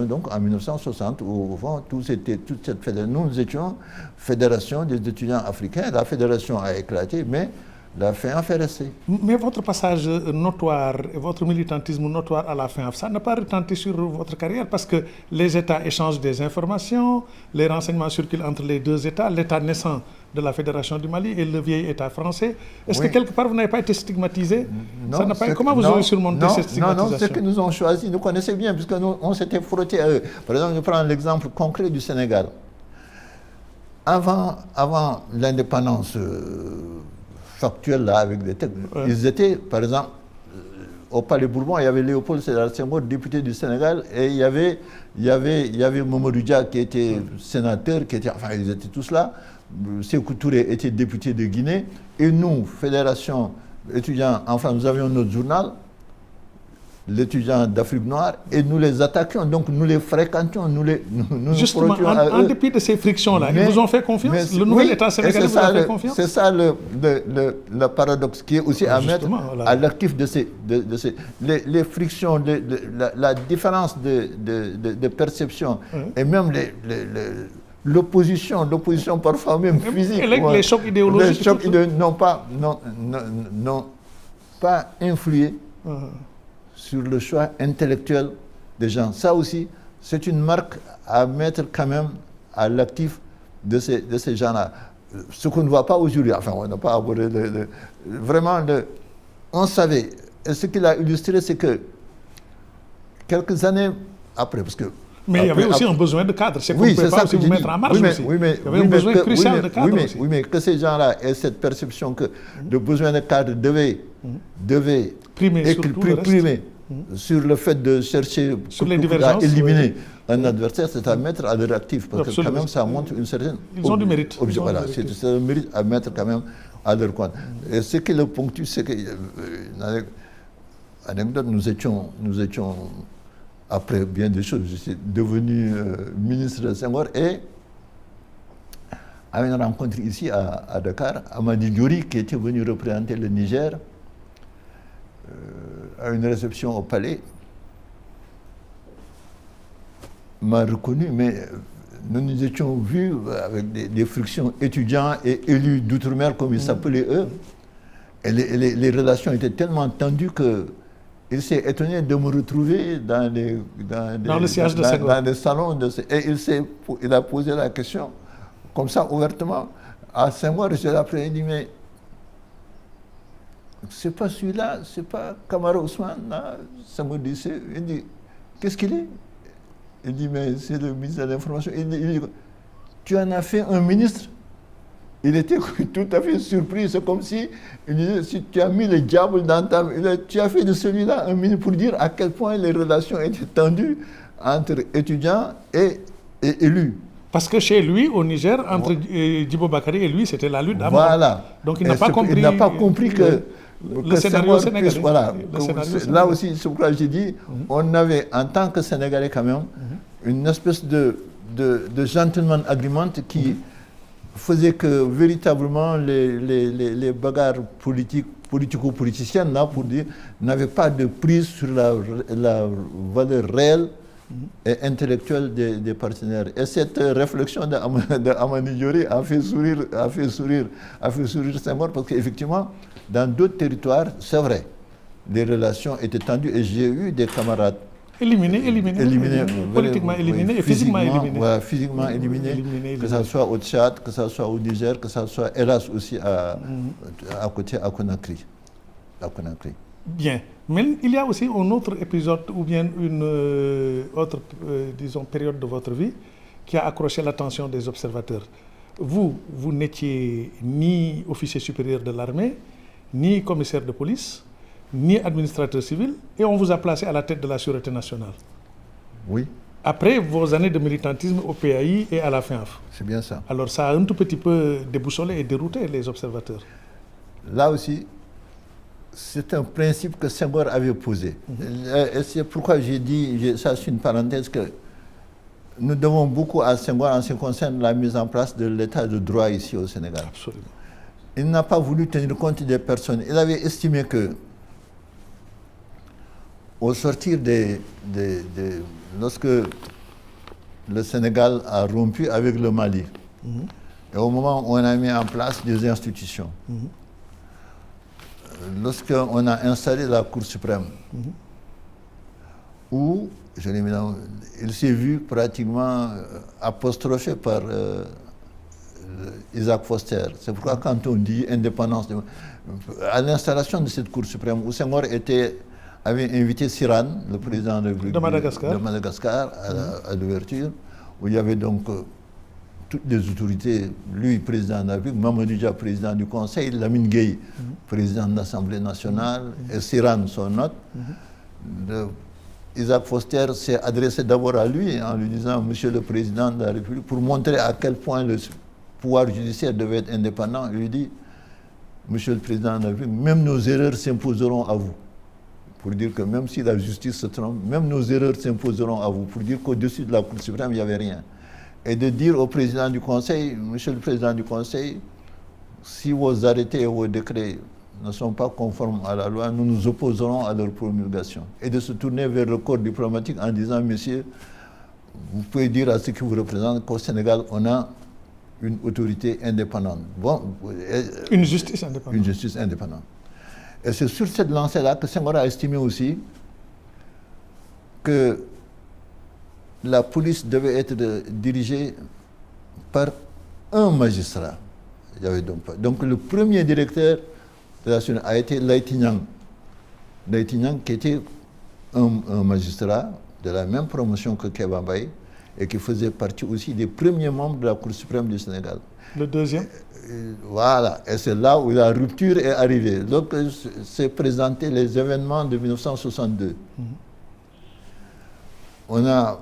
donc en 1960, où au fond, toute cette fédération, nous étions Fédération des étudiants africains, la fédération a éclaté, mais la FEANF est restée. Mais votre passage notoire, votre militantisme notoire à la FEANF, ça n'a pas retenti sur votre carrière parce que les États échangent des informations, les renseignements circulent entre les 2 États, l'État naissant de la Fédération du Mali et le vieil État français. Est-ce que quelque part vous n'avez pas été stigmatisé? Non. Comment vous avez surmonté cette stigmatisation? Non, c'est que nous ont choisi, nous connaissons bien, puisque nous, on s'était frotté à eux. Par exemple, je prends l'exemple concret du Sénégal. Avant l'indépendance factuelle là, avec des textes, ils étaient, par exemple, au Palais Bourbon, il y avait Léopold Sédar Senghor, député du Sénégal, et il y avait Mamadou Dia qui était sénateur, enfin ils étaient tous là. Sékou Touré était député de Guinée, et nous, Fédération étudiants en France, nous avions notre journal, l'étudiant d'Afrique noire, et nous les attaquions, donc nous les fréquentions, nous justement, en dépit de ces frictions-là, ils vous ont fait confiance? Le nouvel État sénégalais vous a fait confiance? C'est ça le paradoxe qui est aussi à mettre à l'actif de ces les frictions, la différence de perception, et même l'opposition parfois même physique. Les chocs idéologiques. N'ont pas influé sur le choix intellectuel des gens. Ça aussi, c'est une marque à mettre quand même à l'actif de ces gens-là. Ce qu'on ne voit pas aujourd'hui, enfin on n'a pas abordé on savait, et ce qu'il a illustré, c'est que quelques années après, parce que Mais il y avait aussi un besoin de cadre. C'est qu'on ne pouvait pas aussi vous mettre en marche aussi. Il y avait un besoin crucial de cadre aussi. Oui, mais que ces gens-là aient cette perception que le besoin de cadre devait primer sur le fait de chercher à éliminer un adversaire, c'est à mettre à leur actif. Parce que quand même, ça montre une certaine... Ils ont du mérite. Voilà, c'est un mérite à mettre quand même à leur compte. Et ce qui le ponctue, c'est que... Anecdote, nous étions, après bien des choses, je suis devenu ministre de Senghor et à une rencontre ici à Dakar, Amadi Diori, qui était venu représenter le Niger, à une réception au palais, m'a reconnu, mais nous nous étions vus avec des frictions étudiants et élus d'outre-mer, comme ils s'appelaient eux, et les relations étaient tellement tendues que il s'est étonné de me retrouver dans le siège de Senghor. Dans les salons. Et il a posé la question, comme ça, ouvertement, à Senghor. Après, il dit, mais c'est pas celui-là, c'est pas Kamara Ousmane. Ça me dit, il dit, qu'est-ce qu'il est? Il dit, mais c'est le ministre de l'Information. Il dit, tu en as fait un ministre? Il était tout à fait surpris. C'est comme si, il disait, si tu as mis le diable dans ta... Tu as fait de celui-là un ministre pour dire à quel point les relations étaient tendues entre étudiants et élus. Parce que chez lui, au Niger, entre Djibo Bakary et lui, c'était la lutte à mort. Voilà. Donc il n'a pas compris... Il n'a pas compris que le scénario sénégalais. Voilà. Là aussi, c'est pourquoi j'ai dit, on avait, en tant que Sénégalais quand même, une espèce de gentleman agreement qui faisait que véritablement les bagarres politico-politiciennes, là, pour dire, n'avaient pas de prise sur la valeur réelle et intellectuelle des partenaires. Et cette réflexion d'Amani Diori a fait sourire Senghor, parce qu'effectivement, dans d'autres territoires, c'est vrai, les relations étaient tendues et j'ai eu des camarades éliminés, politiquement éliminés et physiquement éliminés. Voilà, physiquement éliminés, que ce soit au Tchad, que ce soit au Niger, que ce soit, hélas, aussi à côté, à Conakry. Bien. Mais il y a aussi un autre épisode ou bien une autre, disons, période de votre vie qui a accroché l'attention des observateurs. Vous n'étiez ni officier supérieur de l'armée, ni commissaire de police, ni administrateur civil, et on vous a placé à la tête de la Sûreté nationale. Oui. Après vos années de militantisme au PAI et à la FINAF. C'est bien ça. Alors ça a un tout petit peu déboussolé et dérouté les observateurs. Là aussi, c'est un principe que Senghor avait posé. Et c'est pourquoi j'ai dit, ça c'est une parenthèse, que nous devons beaucoup à Senghor en ce qui concerne la mise en place de l'état de droit ici au Sénégal. Absolument. Il n'a pas voulu tenir compte des personnes. Il avait estimé que au sortir lorsque le Sénégal a rompu avec le Mali, et au moment où on a mis en place des institutions, lorsqu'on a installé la Cour suprême, où il s'est vu pratiquement apostrophé par Isaac Foster. C'est pourquoi quand on dit indépendance, à l'installation de cette Cour suprême, où Senghor avait invité Siran, le président de Madagascar à l'ouverture, où il y avait donc toutes les autorités, lui, président de la République, Mamadou Dia, président du Conseil, Lamine Gueye, président de l'Assemblée nationale, et Siran, son hôte. Isaac Foster s'est adressé d'abord à lui en lui disant « Monsieur le Président de la République », pour montrer à quel point le pouvoir judiciaire devait être indépendant, il lui dit « Monsieur le Président de la République, même nos erreurs s'imposeront à vous ». Pour dire que même si la justice se trompe, même nos erreurs s'imposeront à vous. Pour dire qu'au-dessus de la Cour suprême, il n'y avait rien. Et de dire au Président du Conseil, Monsieur le Président du Conseil, si vos arrêtés et vos décrets ne sont pas conformes à la loi, nous nous opposerons à leur promulgation. Et de se tourner vers le corps diplomatique en disant, messieurs, vous pouvez dire à ceux qui vous représentent qu'au Sénégal, on a une autorité indépendante. Bon, une justice indépendante. Une justice indépendante. Et c'est sur cette lancée-là que Senghor a estimé aussi que la police devait être dirigée par un magistrat. Il y avait donc le premier directeur de la CNSP a été Laïti Niang. Laïti Niang qui était un magistrat de la même promotion que Kéba Mbaye, et qui faisait partie aussi des premiers membres de la Cour suprême du Sénégal. Le deuxième? Voilà, et c'est là où la rupture est arrivée. Donc, c'est présenté les événements de 1962. On a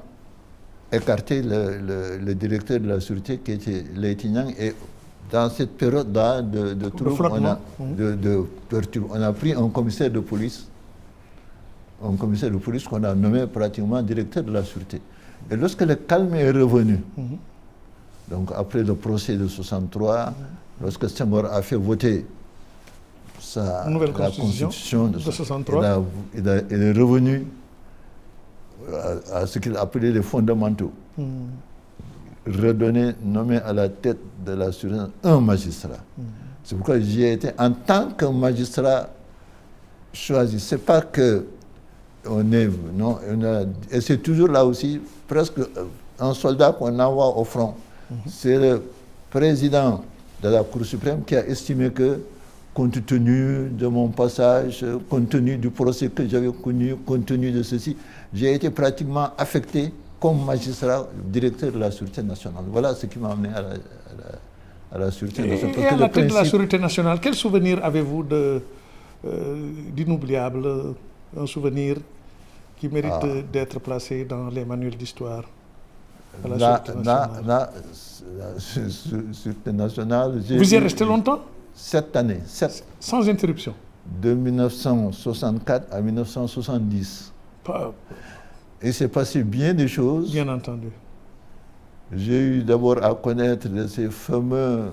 écarté le directeur de la sûreté qui était Leïti Niang, et dans cette période-là de troubles, on a pris un commissaire de police qu'on a nommé pratiquement directeur de la sûreté. Et lorsque le calme est revenu, donc après le procès de 63, lorsque Senghor a fait voter la constitution de 63, il est revenu à ce qu'il appelait les fondamentaux. Nommé à la tête de la sûreté un magistrat. C'est pourquoi j'y ai été en tant que magistrat choisi. C'est pas que et c'est toujours là aussi presque un soldat qu'on envoie au front. C'est le président de la Cour suprême qui a estimé que, compte tenu de mon passage, compte tenu du procès que j'avais connu, compte tenu de ceci, j'ai été pratiquement affecté comme magistrat directeur de la Sûreté nationale. Voilà ce qui m'a amené à la Sûreté nationale. Et à la tête de la Sûreté nationale, quel souvenir avez-vous d'inoubliable, un souvenir qui mérite d'être placé dans les manuels d'histoire à la Sûreté nationale? Vous y êtes resté longtemps? 7 années. Sans interruption? De 1964 à 1970. Et c'est passé bien des choses. Bien entendu. J'ai eu d'abord à connaître de ces fameux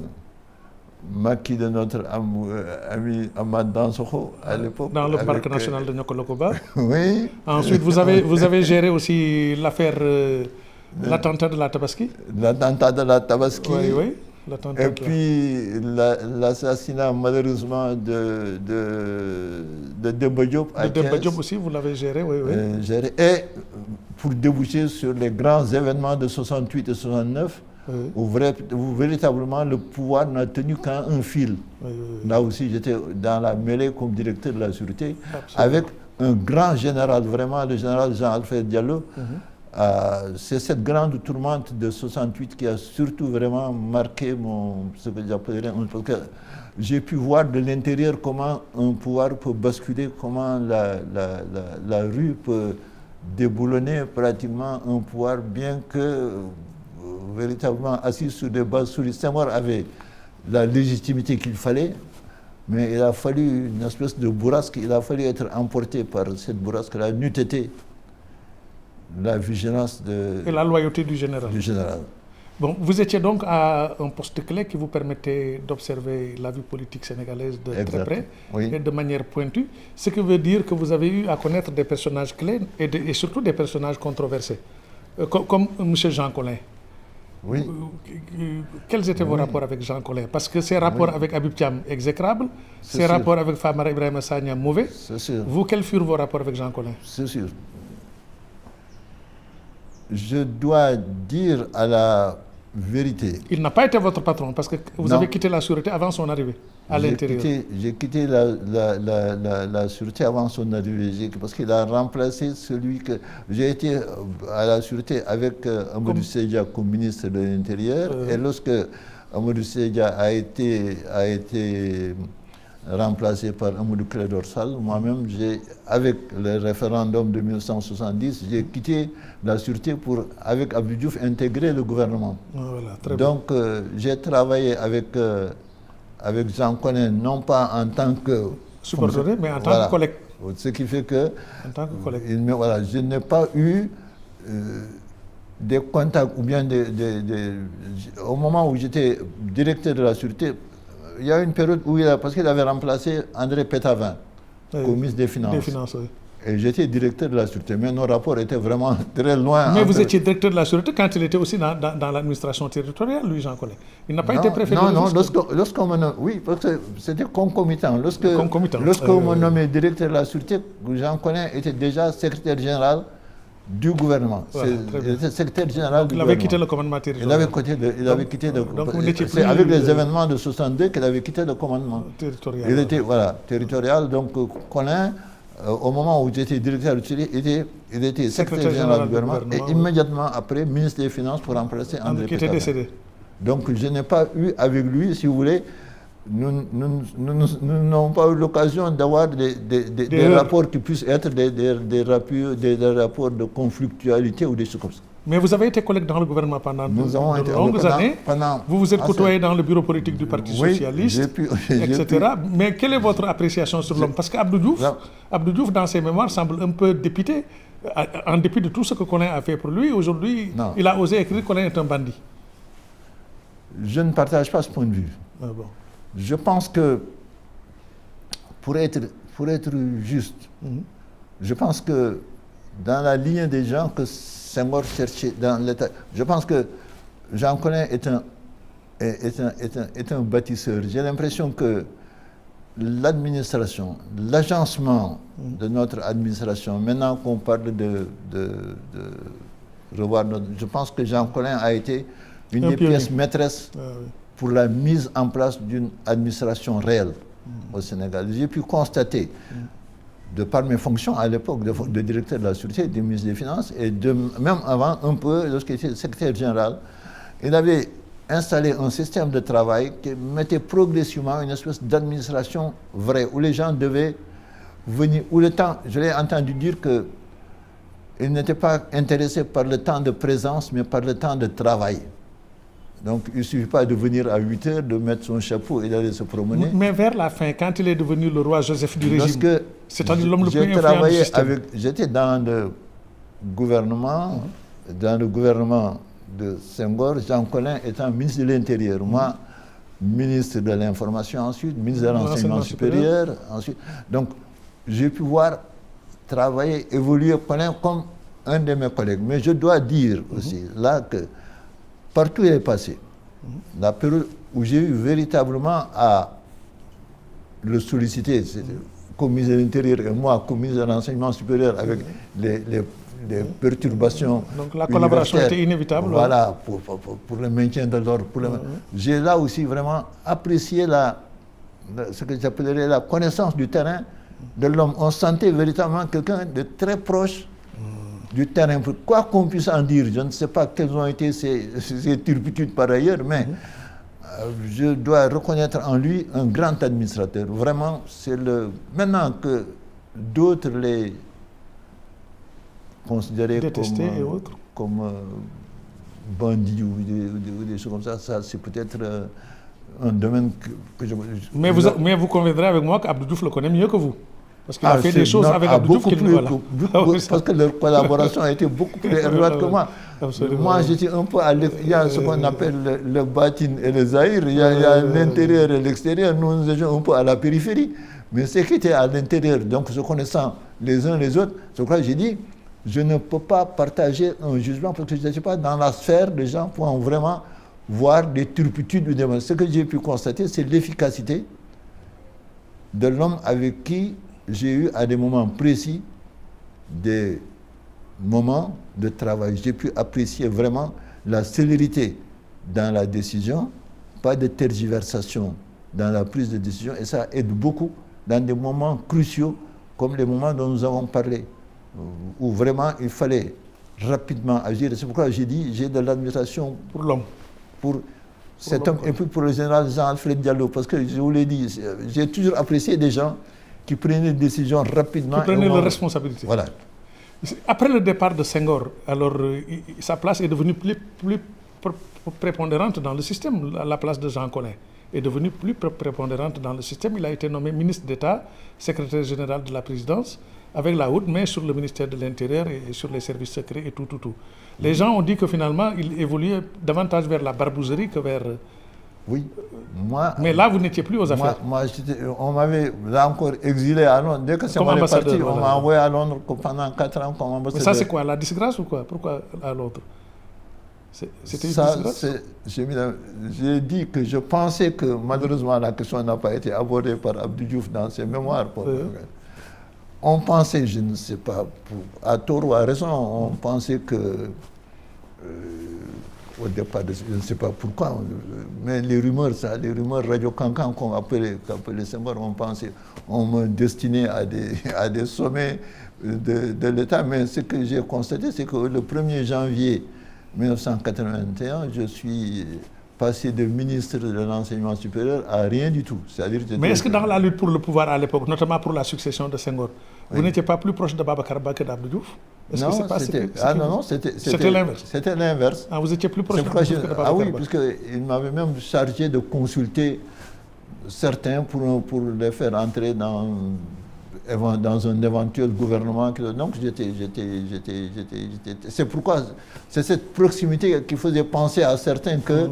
maquis de notre ami Ahmad Dansokho à l'époque. Dans le parc national de Niokolo-Koba. Oui. Ensuite, vous avez géré aussi l'affaire, l'attentat de la Tabaski. L'attentat de la Tabaski. Oui. Et puis l'assassinat malheureusement de Demba Diop à Thiès. De Demba Diop aussi, vous l'avez géré, oui. Géré. Et pour déboucher sur les grands événements de 68 et 69, où véritablement le pouvoir n'a tenu qu'à un fil. Là aussi, j'étais dans la mêlée comme directeur de la sûreté, avec un grand général, vraiment le général Jean-Alfred Diallo. C'est cette grande tourmente de 68 qui a surtout vraiment marqué ce que j'appellerais, parce que j'ai pu voir de l'intérieur comment un pouvoir peut basculer, comment la rue peut déboulonner pratiquement un pouvoir, bien que véritablement assis sur des bases solides. Senghor avait la légitimité qu'il fallait, mais il a fallu une espèce de bourrasque, il a fallu être emporté par cette bourrasque, la n'eût été la vigilance et la loyauté du général. Bon, vous étiez donc à un poste clé qui vous permettait d'observer la vie politique sénégalaise de très près et de manière pointue, ce qui veut dire que vous avez eu à connaître des personnages clés et surtout des personnages controversés, comme M. Jean Collin. Oui. Quels étaient vos rapports avec Jean Collin? Parce que ces rapports avec Habib Thiam, exécrables, ces rapports avec Famara Ibrahima Sagna, mauvais. C'est sûr. Vous, quels furent vos rapports avec Jean Collin? C'est sûr. Je dois dire à la vérité. Il n'a pas été votre patron parce que vous avez quitté la sûreté avant son arrivée à l'intérieur. J'ai quitté la sûreté avant son arrivée parce qu'il a remplacé celui que... J'ai été à la sûreté avec Amadou Sédia comme ministre de l'Intérieur et lorsque Amadou Sédia a été remplacé par Amadou Clédor Sall, moi-même, avec le référendum de 1970, j'ai quitté la sûreté pour, avec Abdou Diouf, intégrer le gouvernement. Voilà, très donc, j'ai travaillé avec Jean Collin, non pas en tant que... subordonné, mais en tant que collègue. Ce qui fait que... En tant que collègue. Je n'ai pas eu des contacts, ou bien au moment où j'étais directeur de la sûreté, il y a une période où parce qu'il avait remplacé André Pétavin comme ministre des Finances. Et j'étais directeur de la sûreté, mais nos rapports étaient vraiment très loin. Mais vous étiez directeur de la sûreté quand il était aussi dans l'administration territoriale, lui, Jean Collin. Il n'a pas été préfet de Non, lorsqu'on me nommait, oui, parce que c'était concomitant. Lorsqu'on me nommait directeur de la sûreté, Jean Collin était déjà secrétaire général du gouvernement. Il était secrétaire général du gouvernement. Il avait quitté le commandement territorial. Il avait quitté c'est avec les événements de 62 qu'il avait quitté le commandement territorial. Il était territorial. Donc Collin au moment où j'étais directeur de l'UTILI, il était secrétaire général du gouvernement et immédiatement après, ministre des Finances pour remplacer André qui était décédé. Donc je n'ai pas eu avec lui, si vous voulez, nous n'avons pas eu l'occasion d'avoir des rapports qui puissent être des rapports de conflictualité ou des choses comme ça. Mais vous avez été collègue dans le gouvernement pendant de longues années. Vous vous êtes côtoyé dans le bureau politique du Parti Socialiste, etc. Mais quelle est votre appréciation sur l'homme? Parce qu'Abdou Diouf, dans ses mémoires, semble un peu dépité. En dépit de tout ce que Collin a fait pour lui, aujourd'hui, il a osé écrire que Collin est un bandit. Je ne partage pas ce point de vue. Ah bon. Je pense que, pour être juste, je pense que dans la ligne des gens que Senghor cherchait dans l'État, je pense que Jean Collin est un bâtisseur. J'ai l'impression que l'administration, l'agencement de notre administration, maintenant qu'on parle de revoir notre... Je pense que Jean Collin a été une des pièces maîtresses pour la mise en place d'une administration réelle au Sénégal. J'ai pu constater, de par mes fonctions à l'époque de directeur de la Sûreté, de ministre des Finances, et même avant, un peu, lorsqu'il était secrétaire général, il avait installé un système de travail qui mettait progressivement une espèce d'administration vraie, où les gens devaient venir, où le temps, je l'ai entendu dire qu'il n'était pas intéressé par le temps de présence, mais par le temps de travail. Donc, il ne suffit pas de venir à 8 heures, de mettre son chapeau et d'aller se promener. Mais vers la fin, quand il est devenu le roi Joseph du régime, c'est-à-dire l'homme le plus influent du système. J'étais dans le gouvernement, de Senghor, Jean Collin étant ministre de l'Intérieur, moi, ministre de l'Information ensuite, ministre de l'Enseignement supérieur ensuite. Donc, j'ai pu voir travailler, évoluer Collin comme un de mes collègues. Mais je dois dire aussi, là, que partout il est passé, la période où j'ai eu véritablement à le solliciter, comme ministre de l'Intérieur et moi, comme ministre de l'Enseignement supérieur, avec les perturbations. Donc la collaboration était inévitable. Voilà, pour le maintien de l'ordre. J'ai là aussi vraiment apprécié ce que j'appellerais la connaissance du terrain de l'homme. On sentait véritablement quelqu'un de très proche du terrain. Quoi qu'on puisse en dire, je ne sais pas quelles ont été ses turpitudes par ailleurs, mais je dois reconnaître en lui un grand administrateur. Vraiment, c'est maintenant que d'autres les considéraient comme bandits ou des choses comme ça c'est peut-être un domaine que je... Mais vous conviendrez avec moi qu'Abdou Diouf le connaît mieux que vous. Parce qu'il a fait des choses avec Abdou Diouf qu'il voilà. Parce que leur collaboration a été beaucoup plus étroite que moi. Absolument. Moi, j'étais un peu à l'extérieur. Il y a ce qu'on appelle le Batin et le Zahir. Il y a l'intérieur et l'extérieur. Nous étions un peu à la périphérie. Mais ce qui était à l'intérieur, donc se connaissant les uns les autres, c'est pourquoi j'ai dit, je ne peux pas partager un jugement parce que je ne suis pas dans la sphère des gens pour vraiment voir des turpitudes ou des... Ce que j'ai pu constater, c'est l'efficacité de l'homme avec qui j'ai eu à des moments précis des moments de travail. J'ai pu apprécier vraiment la célérité dans la décision, pas de tergiversation dans la prise de décision, et ça aide beaucoup dans des moments cruciaux comme les moments dont nous avons parlé, où vraiment il fallait rapidement agir. C'est pourquoi j'ai dit, j'ai de l'admiration pour l'homme. Pour cet homme, et puis pour le général Jean-Alfred Diallo, parce que je vous l'ai dit, j'ai toujours apprécié des gens qui prenaient des décisions rapidement. Qui prenaient leurs responsabilités. Voilà. Après le départ de Senghor, alors sa place est devenue plus prépondérante dans le système. La place de Jean Collin est devenue plus prépondérante dans le système. Il a été nommé ministre d'État, secrétaire général de la présidence, avec la haute main sur le ministère de l'Intérieur et sur les services secrets et tout. Les gens ont dit que finalement, il évoluait davantage vers la barbouzerie que vers... Oui. Moi, mais là, vous n'étiez plus aux affaires. Moi on m'avait là encore exilé à Londres. Dès que c'est moi parti, on m'a envoyé à Londres pendant 4 ans comme ambassadeur. Mais ça, c'est quoi? La disgrâce ou quoi? Pourquoi à Londres? C'était une disgrâce? J'ai dit que je pensais que malheureusement la question n'a pas été abordée par Abdou Diouf dans ses mémoires. On pensait, je ne sais pas, à tort ou à raison, on pensait que au départ, je ne sais pas pourquoi, mais les rumeurs Radio Cancan qu'on appelait Senghor, on me destinait à des sommets de l'État. Mais ce que j'ai constaté, c'est que le 1er janvier 1981, je suis passé de ministre de l'enseignement supérieur à rien du tout. Mais est-ce que dans la lutte pour le pouvoir à l'époque, notamment pour la succession de Senghor, vous n'étiez pas plus proche de Babacar Ba que d'Abdou Diouf? Non, c'était l'inverse. C'était l'inverse. Ah, vous étiez plus proche de Babacar Ba? Ah oui, puisqu'il m'avait même chargé de consulter certains pour les faire entrer dans un éventuel gouvernement. Donc c'est pourquoi c'est cette proximité qui faisait penser à certains que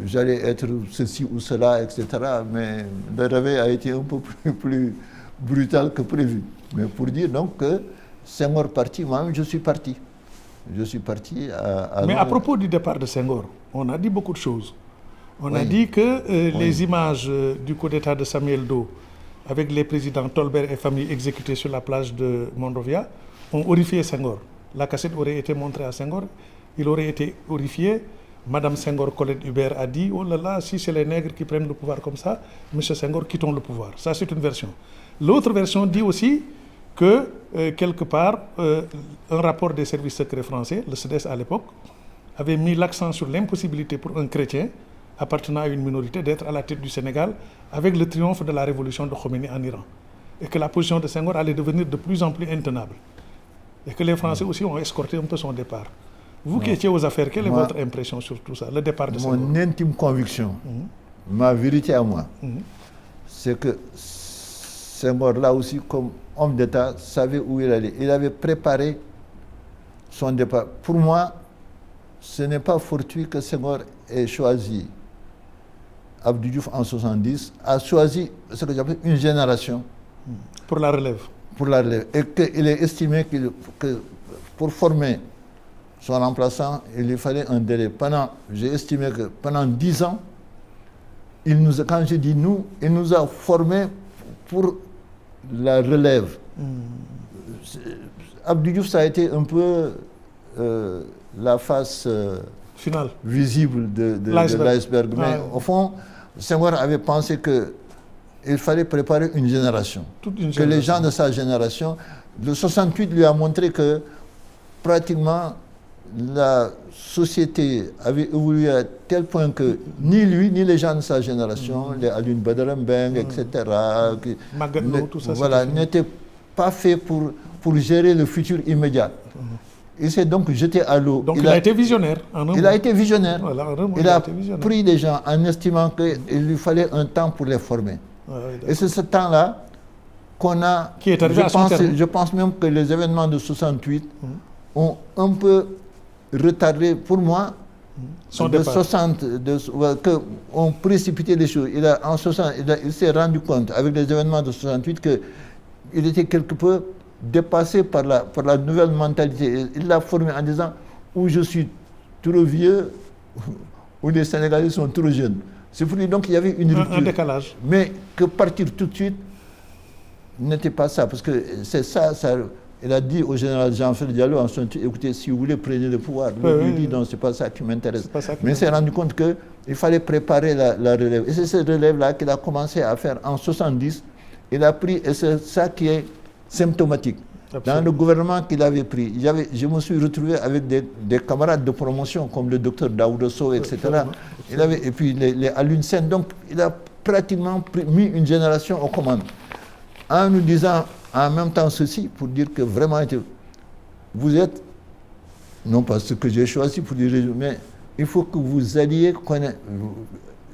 j'allais être ceci ou cela, etc. Mais le réveil a été un peu plus brutal que prévu. Mais pour dire donc que Senghor parti, moi-même je suis parti. Je suis parti à Mais à propos du départ de Senghor, on a dit beaucoup de choses. On a dit que les images du coup d'État de Samuel Doe, avec les présidents Tolbert et famille exécutés sur la plage de Monrovia, ont horrifié Senghor. La cassette aurait été montrée à Senghor, il aurait été horrifié. Madame Senghor, Colette Hubert, a dit « Oh là là, si c'est les nègres qui prennent le pouvoir comme ça, Monsieur Senghor, quittons le pouvoir. » Ça, c'est une version. L'autre version dit aussi que, quelque part, un rapport des services secrets français, le CEDES à l'époque, avait mis l'accent sur l'impossibilité pour un chrétien appartenant à une minorité d'être à la tête du Sénégal avec le triomphe de la révolution de Khomeini en Iran. Et que la position de Senghor allait devenir de plus en plus intenable. Et que les Français aussi ont escorté un peu son départ. Vous qui étiez aux affaires, quelle est votre impression sur tout ça, le départ de Senghor? Mon intime conviction, ma vérité à moi, c'est que Senghor, là aussi, comme homme d'État, savait où il allait. Il avait préparé son départ. Pour moi, ce n'est pas fortuit que Senghor ait choisi Abdou Diouf en 70, a choisi ce que j'appelle une génération. Pour la relève. Pour la relève. Et qu'il ait estimé que pour former son remplaçant, il lui fallait un délai. J'ai estimé que pendant 10 ans, quand je dis nous, il nous a formés pour la relève. Abdou Diouf, ça a été un peu la face finale, visible de l'iceberg. Mais au fond, Senghor avait pensé qu'il fallait préparer une génération. Que les gens de sa génération, le 68 lui a montré que pratiquement la société avait évolué à tel point que ni lui, ni les gens de sa génération, les Alioune Badara Mbengue, etc., voilà, n'étaient pas faits pour gérer le futur immédiat. Il s'est donc jeté à l'eau. Donc il a été visionnaire. Il a été visionnaire. Il a pris des gens en estimant qu'il lui fallait un temps pour les former. Et c'est ce temps-là qu'on a... Qui est arrivé à son terme. Je pense même que les événements de 68 ont un peu retardé, pour moi, son de départ. 60, qu'on précipité les choses. Il s'est rendu compte, avec les événements de 68, qu'il était quelque peu dépassé par la nouvelle mentalité. Il l'a formé en disant où je suis trop vieux, où les Sénégalais sont trop jeunes. C'est pour lui donc qu'il y avait une rupture. Un décalage. Mais que partir tout de suite n'était pas ça, parce que c'est ça. Il a dit au général Jean-Philippe Diallo en son temps, écoutez, si vous voulez, prenez le pouvoir. Il dit non, c'est pas ça qui m'intéresse. Mais il s'est rendu compte qu'il fallait préparer la relève. Et c'est cette relève-là qu'il a commencé à faire en 70. Il a pris, et c'est ça qui est symptomatique. Absolument. Dans le gouvernement qu'il avait pris, je me suis retrouvé avec des camarades de promotion comme le docteur Daouda Sow, etc. Et puis les Alioune Sène. Donc il a pratiquement mis une génération aux commandes. En nous disant en même temps ceci, pour dire que vraiment, vous êtes, non pas ce que j'ai choisi pour dire, mais il faut que vous alliez connaître.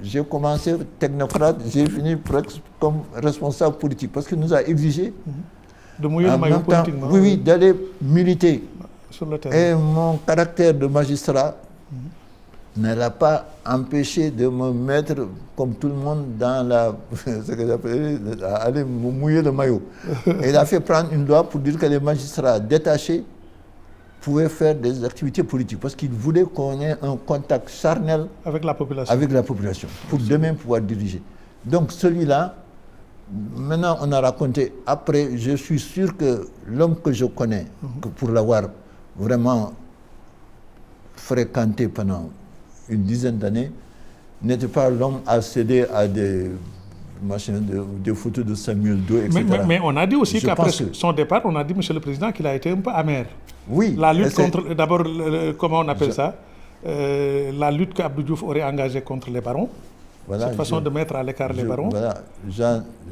J'ai commencé technocrate, j'ai fini presque comme responsable politique, parce qu'il nous a exigé de mouiller le maillot politiquement. Oui, d'aller militer. Sur le terrain. Et mon caractère de magistrat ne l'a pas empêché de me mettre, comme tout le monde, dans ce que j'appelle aller mouiller le maillot. Et il a fait prendre une loi pour dire que les magistrats détachés pouvaient faire des activités politiques, parce qu'il voulait qu'on ait un contact charnel avec la population, pour demain pouvoir diriger. Donc celui-là, maintenant on a raconté, après je suis sûr que l'homme que je connais, que pour l'avoir vraiment fréquenté pendant une dizaine d'années n'était pas l'homme à céder à des machines, des photos de Samuel Doe, etc. Mais on a dit aussi Je qu'après pense que- son départ, on a dit, Monsieur le Président, qu'il a été un peu amer. Oui. La et lutte c'est- contre, d'abord, comment on appelle ça la lutte qu'Abdou Diouf aurait engagée contre les barons, voilà, cette façon je- de mettre à l'écart les barons. Voilà,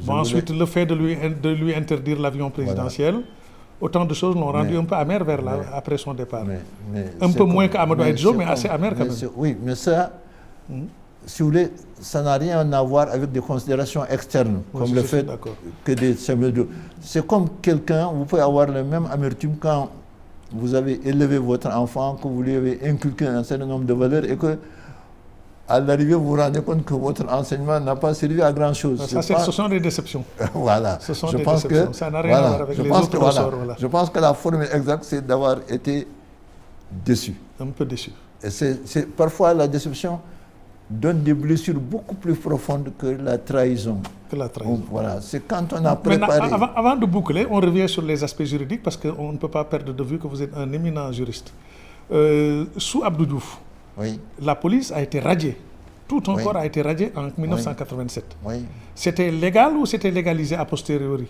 Bon, ensuite, le fait de lui interdire l'avion présidentiel, autant de choses l'ont rendu Mais- un peu amer mais- après son départ. mais Un c'est peu moins comme- qu'Amadou Aïdjo, c'est mais assez comme- amer quand mais même. c'est- Oui, mais ça, si vous voulez, ça n'a rien à voir avec des considérations externes, Oui, comme je le suis fait d'accord. que des Samuel Doe. C'est comme quelqu'un, vous pouvez avoir le même amertume quand vous avez élevé votre enfant, que vous lui avez inculqué un certain nombre de valeurs et que à l'arrivée, vous vous rendez compte que votre enseignement n'a pas servi à grand chose. Ce sont des déceptions. Voilà. Ce sont Je des pense déceptions. que Ça n'a rien à voir avec les autres ressorts. Voilà. Je pense que la formule exacte, c'est d'avoir été déçu. Un peu déçu. Et parfois, la déception donne des blessures beaucoup plus profondes que la trahison. Que la trahison. Voilà, c'est quand on a Maintenant, préparé... avant de boucler, on revient sur les aspects juridiques parce qu'on ne peut pas perdre de vue que vous êtes un éminent juriste. Sous Abdou Diouf, Oui, la police a été radiée. Tout un Oui. corps a été radié en 1987. oui. C'était légal ou c'était légalisé a posteriori?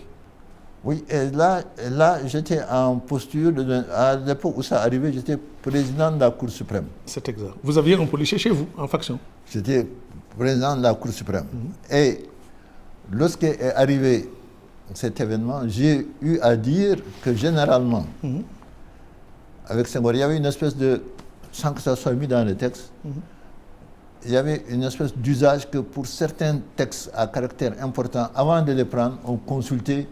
Oui, et là j'étais en posture, à l'époque où ça arrivait, j'étais président de la Cour suprême. C'est exact. Vous aviez un policier chez vous, en faction. J'étais président de la Cour suprême. Et lorsqu'est arrivé cet événement, j'ai eu à dire que généralement, avec Senghor, il y avait une espèce de, sans que ça soit mis dans le texte, il y avait une espèce d'usage que pour certains textes à caractère important, avant de les prendre, on consultait,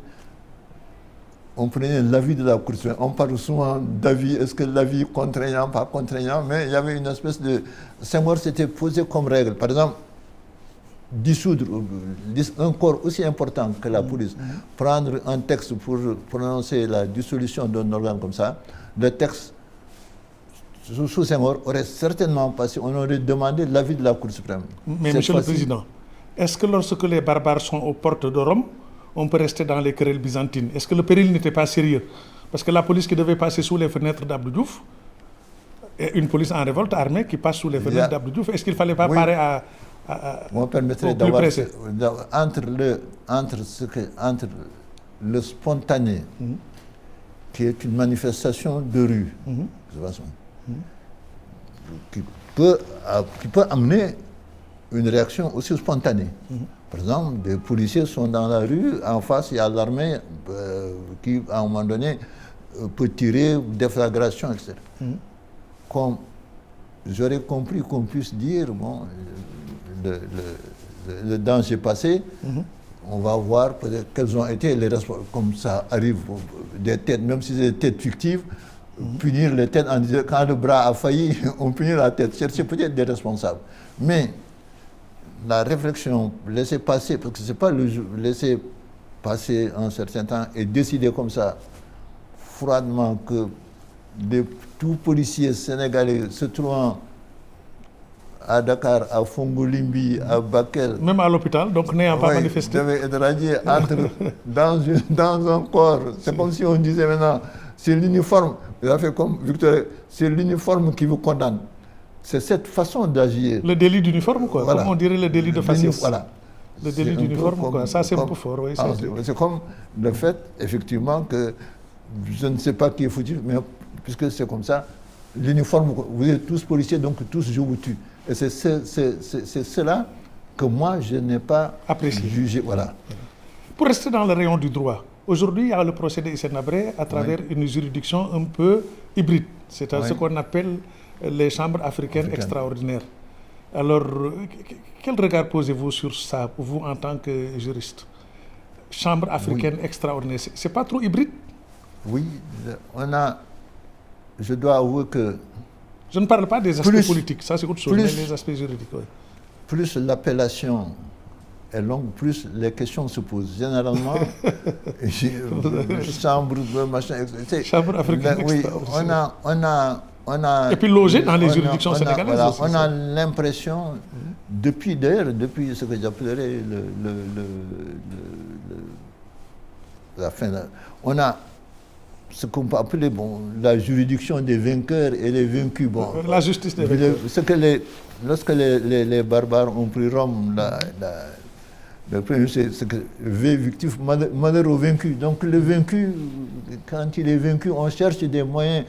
on prenait l'avis de la Cour suprême. On parle souvent d'avis, est-ce que l'avis est contraignant, pas contraignant, mais il y avait une espèce de... Senghor s'était posé comme règle. Par exemple, dissoudre un corps aussi important que la police, prendre un texte pour prononcer la dissolution d'un organe comme ça, le texte sous Senghor aurait certainement passé, on aurait demandé l'avis de la Cour suprême. Mais Cette Monsieur le fois-ci, Président, est-ce que lorsque les barbares sont aux portes de Rome, on peut rester dans les querelles byzantines? Est-ce que le péril n'était pas sérieux? Parce que la police qui devait passer sous les fenêtres d'Abdou Diouf, et une police en révolte armée qui passe sous les fenêtres d'Abdou Diouf, est-ce qu'il ne fallait pas Oui. parer à Moi, permettrait au plus d'avoir pressé? entre le spontané, qui est une manifestation de rue, de toute façon, qui peut amener une réaction aussi spontanée. Par exemple, des policiers sont dans la rue, en face, il y a l'armée qui, à un moment donné, peut tirer, déflagration, etc. Comme j'aurais compris qu'on puisse dire, bon, le danger passé, on va voir peut-être quelles ont été les responsables. Comme ça arrive, des têtes, même si c'est des têtes fictives, punir les têtes en disant quand le bras a failli, on punit la tête. Chercher peut-être des responsables. Mais la réflexion, laisser passer, parce que ce n'est pas laisser passer un certain temps et décider comme ça, froidement, que tout policier sénégalais se trouvant à Dakar, à Fongolimbi, à Bakel, même à l'hôpital, donc n'ayant pas manifesté. devait être radié dans un corps. C'est comme si on disait maintenant, c'est l'uniforme, il a fait comme Victor, c'est l'uniforme qui vous condamne. C'est cette façon d'agir. Le délit d'uniforme, quoi. Voilà. Comme on dirait le délit de faciès. Voilà. Le délit d'uniforme, quoi. Ça, c'est un peu fort. Oui, c'est comme le fait, effectivement, que je ne sais pas qui est foutu, mais puisque c'est comme ça, l'uniforme, vous êtes tous policiers, donc tous je vous tue. Et c'est cela que moi, je n'ai pas apprécié. Jugé. Voilà. Pour rester dans le rayon du droit, aujourd'hui, il y a le procès d'Hissène Habré à travers une juridiction un peu hybride, c'est-à-dire ce qu'on appelle les chambres africaines extraordinaires. Alors, quel regard posez-vous sur ça, vous, en tant que juriste? Chambre africaine extraordinaire, c'est pas trop hybride? Oui, je dois avouer que... Je ne parle pas des aspects politiques, ça c'est autre chose, mais les aspects juridiques. Oui. Plus l'appellation est longue, plus les questions se posent. Généralement, chambre, machin, chambre africaine extraordinaire. Oui, on a... Et puis logé dans les juridictions sénégalaises aussi. On a l'impression, depuis ce que j'appellerais la fin, on a ce qu'on peut appeler la juridiction des vainqueurs et les vaincus. La justice des vainqueurs. Lorsque les barbares ont pris Rome, le premier, c'est que victif, malheur aux vaincus. Donc le vaincu, quand il est vaincu, on cherche des moyens,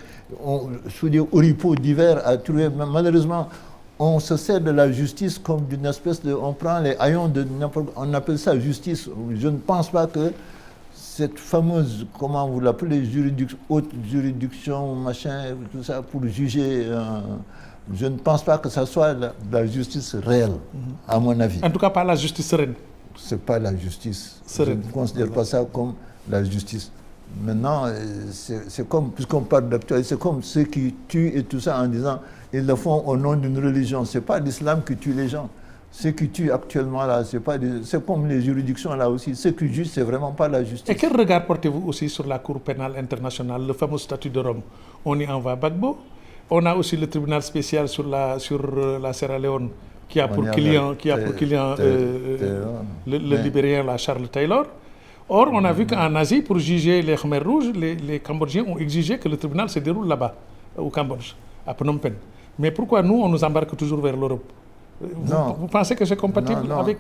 sous des oripeaux divers à trouver. Malheureusement, on se sert de la justice comme d'une espèce de... On prend les haillons on appelle ça justice. Je ne pense pas que cette fameuse, comment vous l'appelez, haute juridiction, machin, tout ça, pour juger... je ne pense pas que ça soit la justice réelle, à mon avis. En tout cas, pas la justice sereine. C'est pas la justice. Sereine. Je ne considère pas ça comme la justice. Maintenant, c'est comme, puisqu'on parle d'actualité, c'est comme ceux qui tuent et tout ça en disant ils le font au nom d'une religion. Ce n'est pas l'islam qui tue les gens. Ceux qui tuent actuellement là, c'est comme les juridictions là aussi. Ceux qui jugent, c'est vraiment pas la justice. Et quel regard portez-vous aussi sur la Cour pénale internationale, le fameux statut de Rome? On y envoie Gbagbo. On a aussi le tribunal spécial sur la Sierra Leone qui a pour client, le Libérien, la Charles Taylor. Or, on a vu qu'en Asie, pour juger les Khmers rouges, les Cambodgiens ont exigé que le tribunal se déroule là-bas, au Cambodge, à Phnom Penh. Mais pourquoi nous, on nous embarque toujours vers l'Europe? Vous pensez que c'est compatible avec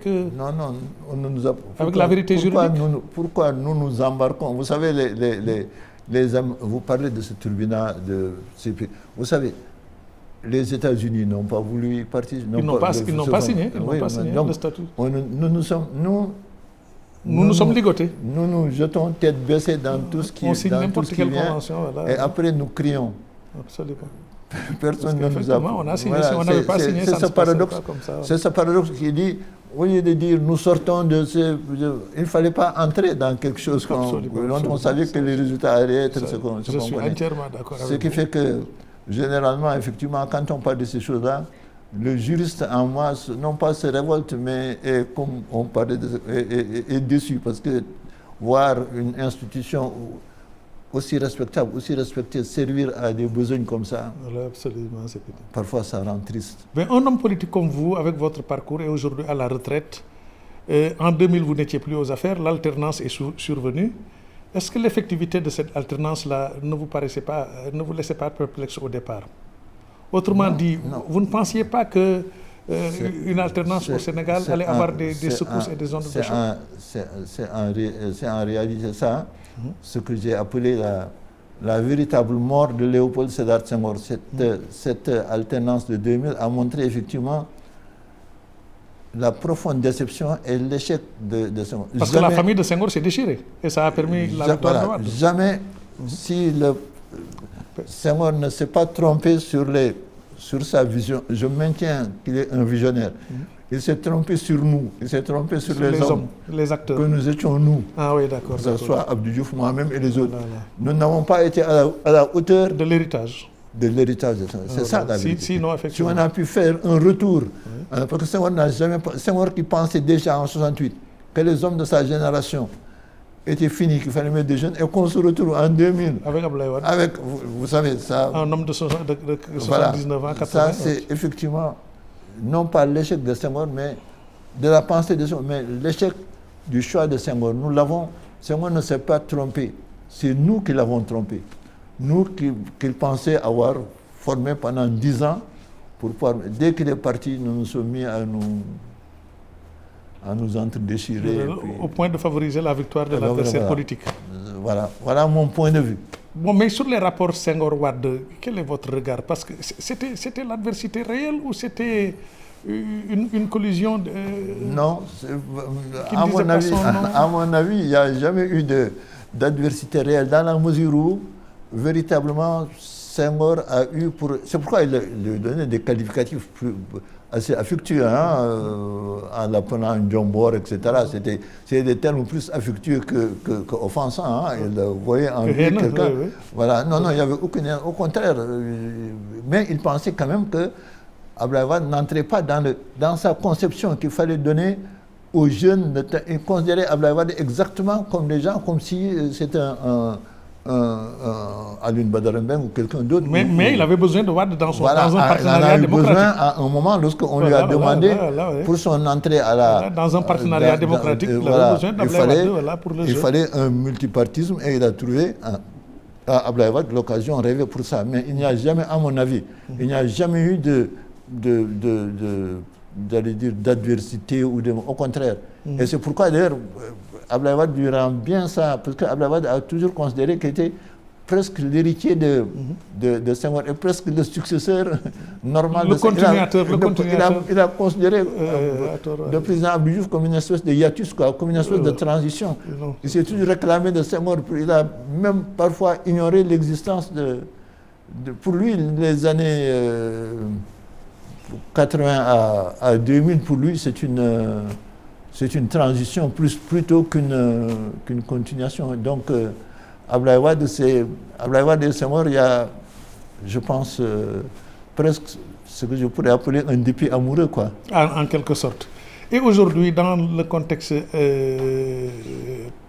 la vérité juridique? Pourquoi nous embarquons? Vous savez, vous parlez de ce tribunal de CP. Vous savez, les États-Unis n'ont pas voulu participer. Ils n'ont pas signé le statut. Nous nous sommes ligotés. Nous nous jetons tête baissée dans tout ce qui on signe n'importe quelle convention. Voilà. Et après, nous crions. Absolument. Personne ne nous a... On a signé, si on n'avait pas signé, ça ne se passait pas comme ça. C'est ce paradoxe qui dit, au lieu de dire nous sortons de ce... Il ne fallait pas entrer dans quelque chose dont on savait que les résultats allaient être ce qu'on connaît. Je suis entièrement d'accord avec vous. Ce qui fait que, généralement, effectivement, quand on parle de ces choses-là, le juriste en moi, non pas se révolte, mais comme on parlait, est déçu. Parce que voir une institution aussi respectable, aussi respectée, servir à des besoins comme ça, absolument, parfois ça rend triste. Mais un homme politique comme vous, avec votre parcours, est aujourd'hui à la retraite. En 2000, vous n'étiez plus aux affaires, l'alternance est survenue. Est-ce que l'effectivité de cette alternance-là ne vous laissait pas perplexe au départ? Autrement dit, vous ne pensiez pas que une alternance au Sénégal allait avoir des secousses et des ondes de choc? C'est en réalité ça, ce que j'ai appelé la véritable mort de Léopold Sédar Senghor. Cette alternance de 2000 a montré effectivement la profonde déception et l'échec de Senghor. Parce que la famille de Senghor s'est déchirée et ça a permis la victoire de Wade. Jamais, si Senghor ne s'est pas trompé sur sa vision, je maintiens qu'il est un visionnaire. Il s'est trompé sur nous, il s'est trompé sur les hommes, les acteurs. Que nous étions nous. Ah oui, d'accord. Que ce soit Abdou Diouf, moi-même et les autres. Nous n'avons pas été à la hauteur de l'héritage. C'est ça la vérité. Sinon, effectivement. Si on a pu faire un retour, parce que Senghor qui pensait déjà en 68 que les hommes de sa génération étaient finis, qu'il fallait mettre des jeunes, et qu'on se retrouve en 2000. Avec Abdoulaye Wade. Avec, vous savez, ça... Un homme de 79 ans, 80 ça, c'est effectivement, non pas l'échec de Senghor, mais de la pensée de Senghor, mais l'échec du choix de Senghor. Senghor ne s'est pas trompé. C'est nous qui l'avons trompé. Nous qu'il pensait avoir formé pendant 10 ans pour pouvoir... Dès qu'il est parti, nous nous sommes mis à nous entre-déchirer. Au point de favoriser la victoire de l'adversaire politique. Voilà mon point de vue. Bon, mais sur les rapports Senghor-Wade, quel est votre regard? Parce que c'était l'adversité réelle ou c'était une collision Non, à mon avis, il n'y a jamais eu d'adversité réelle, dans la mesure où, véritablement, Senghor a eu pour... C'est pourquoi il lui donnait des qualificatifs assez affectueux, en l'appelant Djombor, etc. C'est des termes plus affectueux qu'offensants. Il voyait en lui quelqu'un... Oui. Voilà. Non, il n'y avait aucune... Au contraire. Mais il pensait quand même que Abdoulaye Wade n'entrait pas dans sa conception qu'il fallait donner aux jeunes. Il considérait Abdoulaye Wade exactement comme les gens, comme si c'était Alioune Badara Mbeng ou quelqu'un d'autre. Mais il avait besoin de Wade dans un partenariat démocratique. Il a eu besoin à un moment, lorsqu'on lui a demandé pour son entrée à la... Dans un partenariat démocratique, il avait besoin d'Abdoulaye Wade pour le jeu. Il fallait un multipartisme et il a trouvé Abdoulaye Wade l'occasion rêvait pour ça. Mais il n'y a jamais, à mon avis, il n'y a jamais eu j'allais dire, d'adversité ou au contraire. Et c'est pourquoi d'ailleurs Abdoulaye Wade lui rend bien ça, parce qu'Abdoulaye Wade a toujours considéré qu'il était presque l'héritier de Senghor et presque le successeur normal le de Senghor. continuateur. Il a considéré le président Abdou Diouf comme une espèce de hiatus, quoi, comme une espèce de transition. Il s'est toujours réclamé de Senghor. Il a même parfois ignoré l'existence pour lui, les années 80 à 2000, pour lui, c'est une transition plutôt qu'une continuation. Donc, Abdoulaye Wade et Senghor, il y a, je pense, presque ce que je pourrais appeler un dépit amoureux, quoi. En quelque sorte. Et aujourd'hui, dans le contexte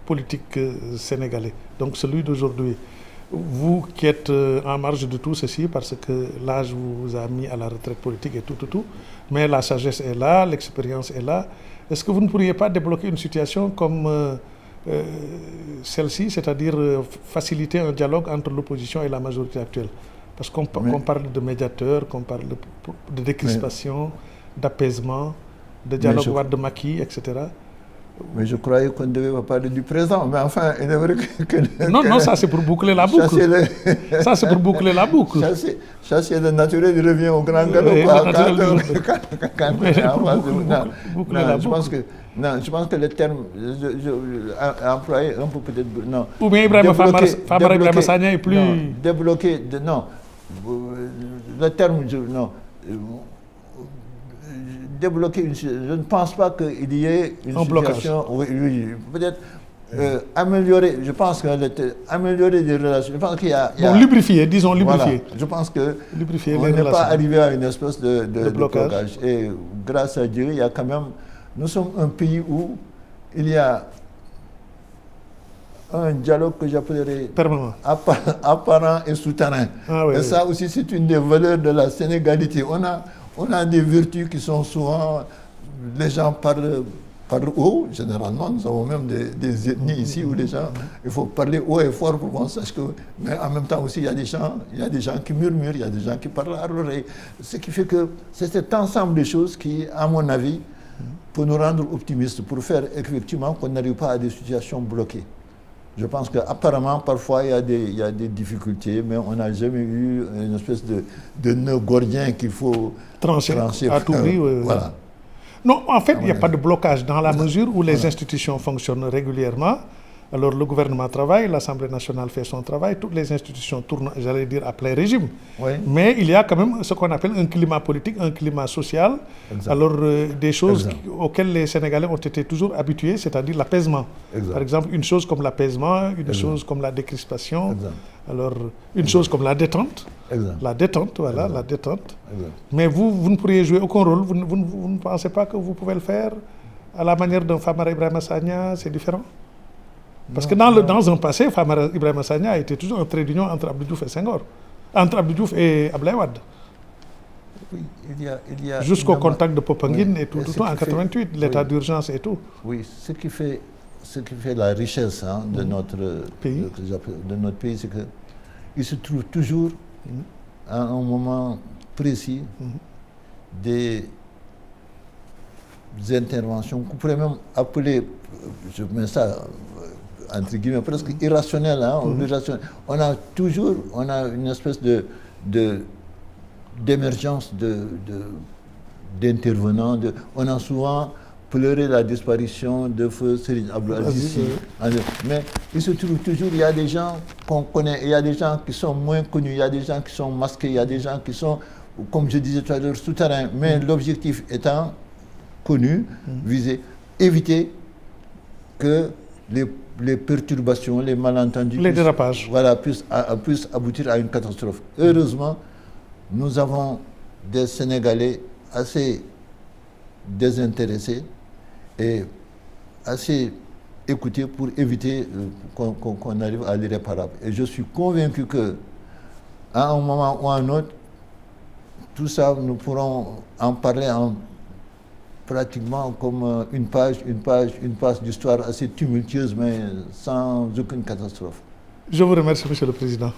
politique sénégalais, donc celui d'aujourd'hui, vous qui êtes en marge de tout ceci, parce que l'âge vous a mis à la retraite politique et tout, mais la sagesse est là, l'expérience est là, est-ce que vous ne pourriez pas débloquer une situation comme celle-ci, c'est-à-dire faciliter un dialogue entre l'opposition et la majorité actuelle? Parce qu'on parle de médiateur, qu'on parle de décrispation, d'apaisement, de dialogue Wade-Macky, etc. Mais je croyais qu'on ne devait pas parler du présent. Mais enfin, il est vrai que non, ça c'est pour boucler la boucle. Ça c'est pour boucler la boucle. Chasser le naturel, il revient au grand galop. Je pense que le terme employé un peu peut-être... Non. Ou bien Famara Ibrahima Sagna est plus... Non, débloquer... Non. Le terme... Non. Débloquer je ne pense pas qu'il y ait une situation... Oui, peut-être améliorer, je pense que améliorer des relations, je pense qu'il y a... lubrifier, disons lubrifier. Voilà, je pense que on n'est pas arrivé à une espèce de blocage. Et grâce à Dieu, il y a quand même... Nous sommes un pays où il y a un dialogue que j'appellerais apparent et souterrain. Et ça aussi, c'est une des valeurs de la sénégalité. On a des vertus qui sont souvent... Les gens parlent haut, généralement. Nous avons même des ethnies ici où les gens... Il faut parler haut et fort pour qu'on sache que... Mais en même temps aussi, il y a des gens qui murmurent, il y a des gens qui parlent à l'oreille. Ce qui fait que c'est cet ensemble de choses qui, à mon avis, pour nous rendre optimistes, pour faire effectivement qu'on n'arrive pas à des situations bloquées. Je pense qu'apparemment, parfois, il y a des difficultés, mais on n'a jamais eu une espèce de nœud gordien qu'il faut trancher à tout prix. Voilà. Non, en fait, il n'y a pas de blocage dans la mesure où les institutions fonctionnent régulièrement. Alors le gouvernement travaille, l'Assemblée nationale fait son travail, toutes les institutions tournent, j'allais dire, à plein régime. Oui. Mais il y a quand même ce qu'on appelle un climat politique, un climat social. Exact. Alors des choses auxquelles les Sénégalais ont été toujours habitués, c'est-à-dire l'apaisement. Par exemple, une chose comme l'apaisement, une chose comme la décrispation, alors une chose comme la détente. La détente, voilà, la détente. Mais vous ne pourriez jouer aucun rôle, vous ne pensez pas que vous pouvez le faire à la manière d'un Famara Ibrahima Sagna, c'est différent? Parce que dans un passé, Famara Ibrahima Sagna a été toujours un trait d'union entre Abdou Diouf et Senghor, entre Abdou Diouf et Abdoulaye Wade. Oui, il y a jusqu'au contact de Popenguine et tout en 88, l'état d'urgence et tout. Oui, ce qui fait la richesse de notre pays, c'est qu'il se trouve toujours à un moment précis des interventions qu'on pourrait même appeler, je mets ça entre guillemets, presque irrationnel. On a une espèce d'émergence d'intervenants. On a souvent pleuré la disparition de feu Serigne Abdou Aziz. Mais il se trouve toujours, il y a des gens qu'on connaît, il y a des gens qui sont moins connus, il y a des gens qui sont masqués, il y a des gens qui sont, comme je disais tout à l'heure, souterrains. Mais l'objectif étant connu, visé, éviter que les perturbations, les malentendus, les dérapages, puissent aboutir à une catastrophe. Heureusement, nous avons des Sénégalais assez désintéressés et assez écoutés pour éviter qu'on arrive à l'irréparable. Et je suis convaincu que, à un moment ou à un autre, tout ça, nous pourrons en parler pratiquement comme une page d'histoire assez tumultueuse, mais sans aucune catastrophe. Je vous remercie, Monsieur le Président.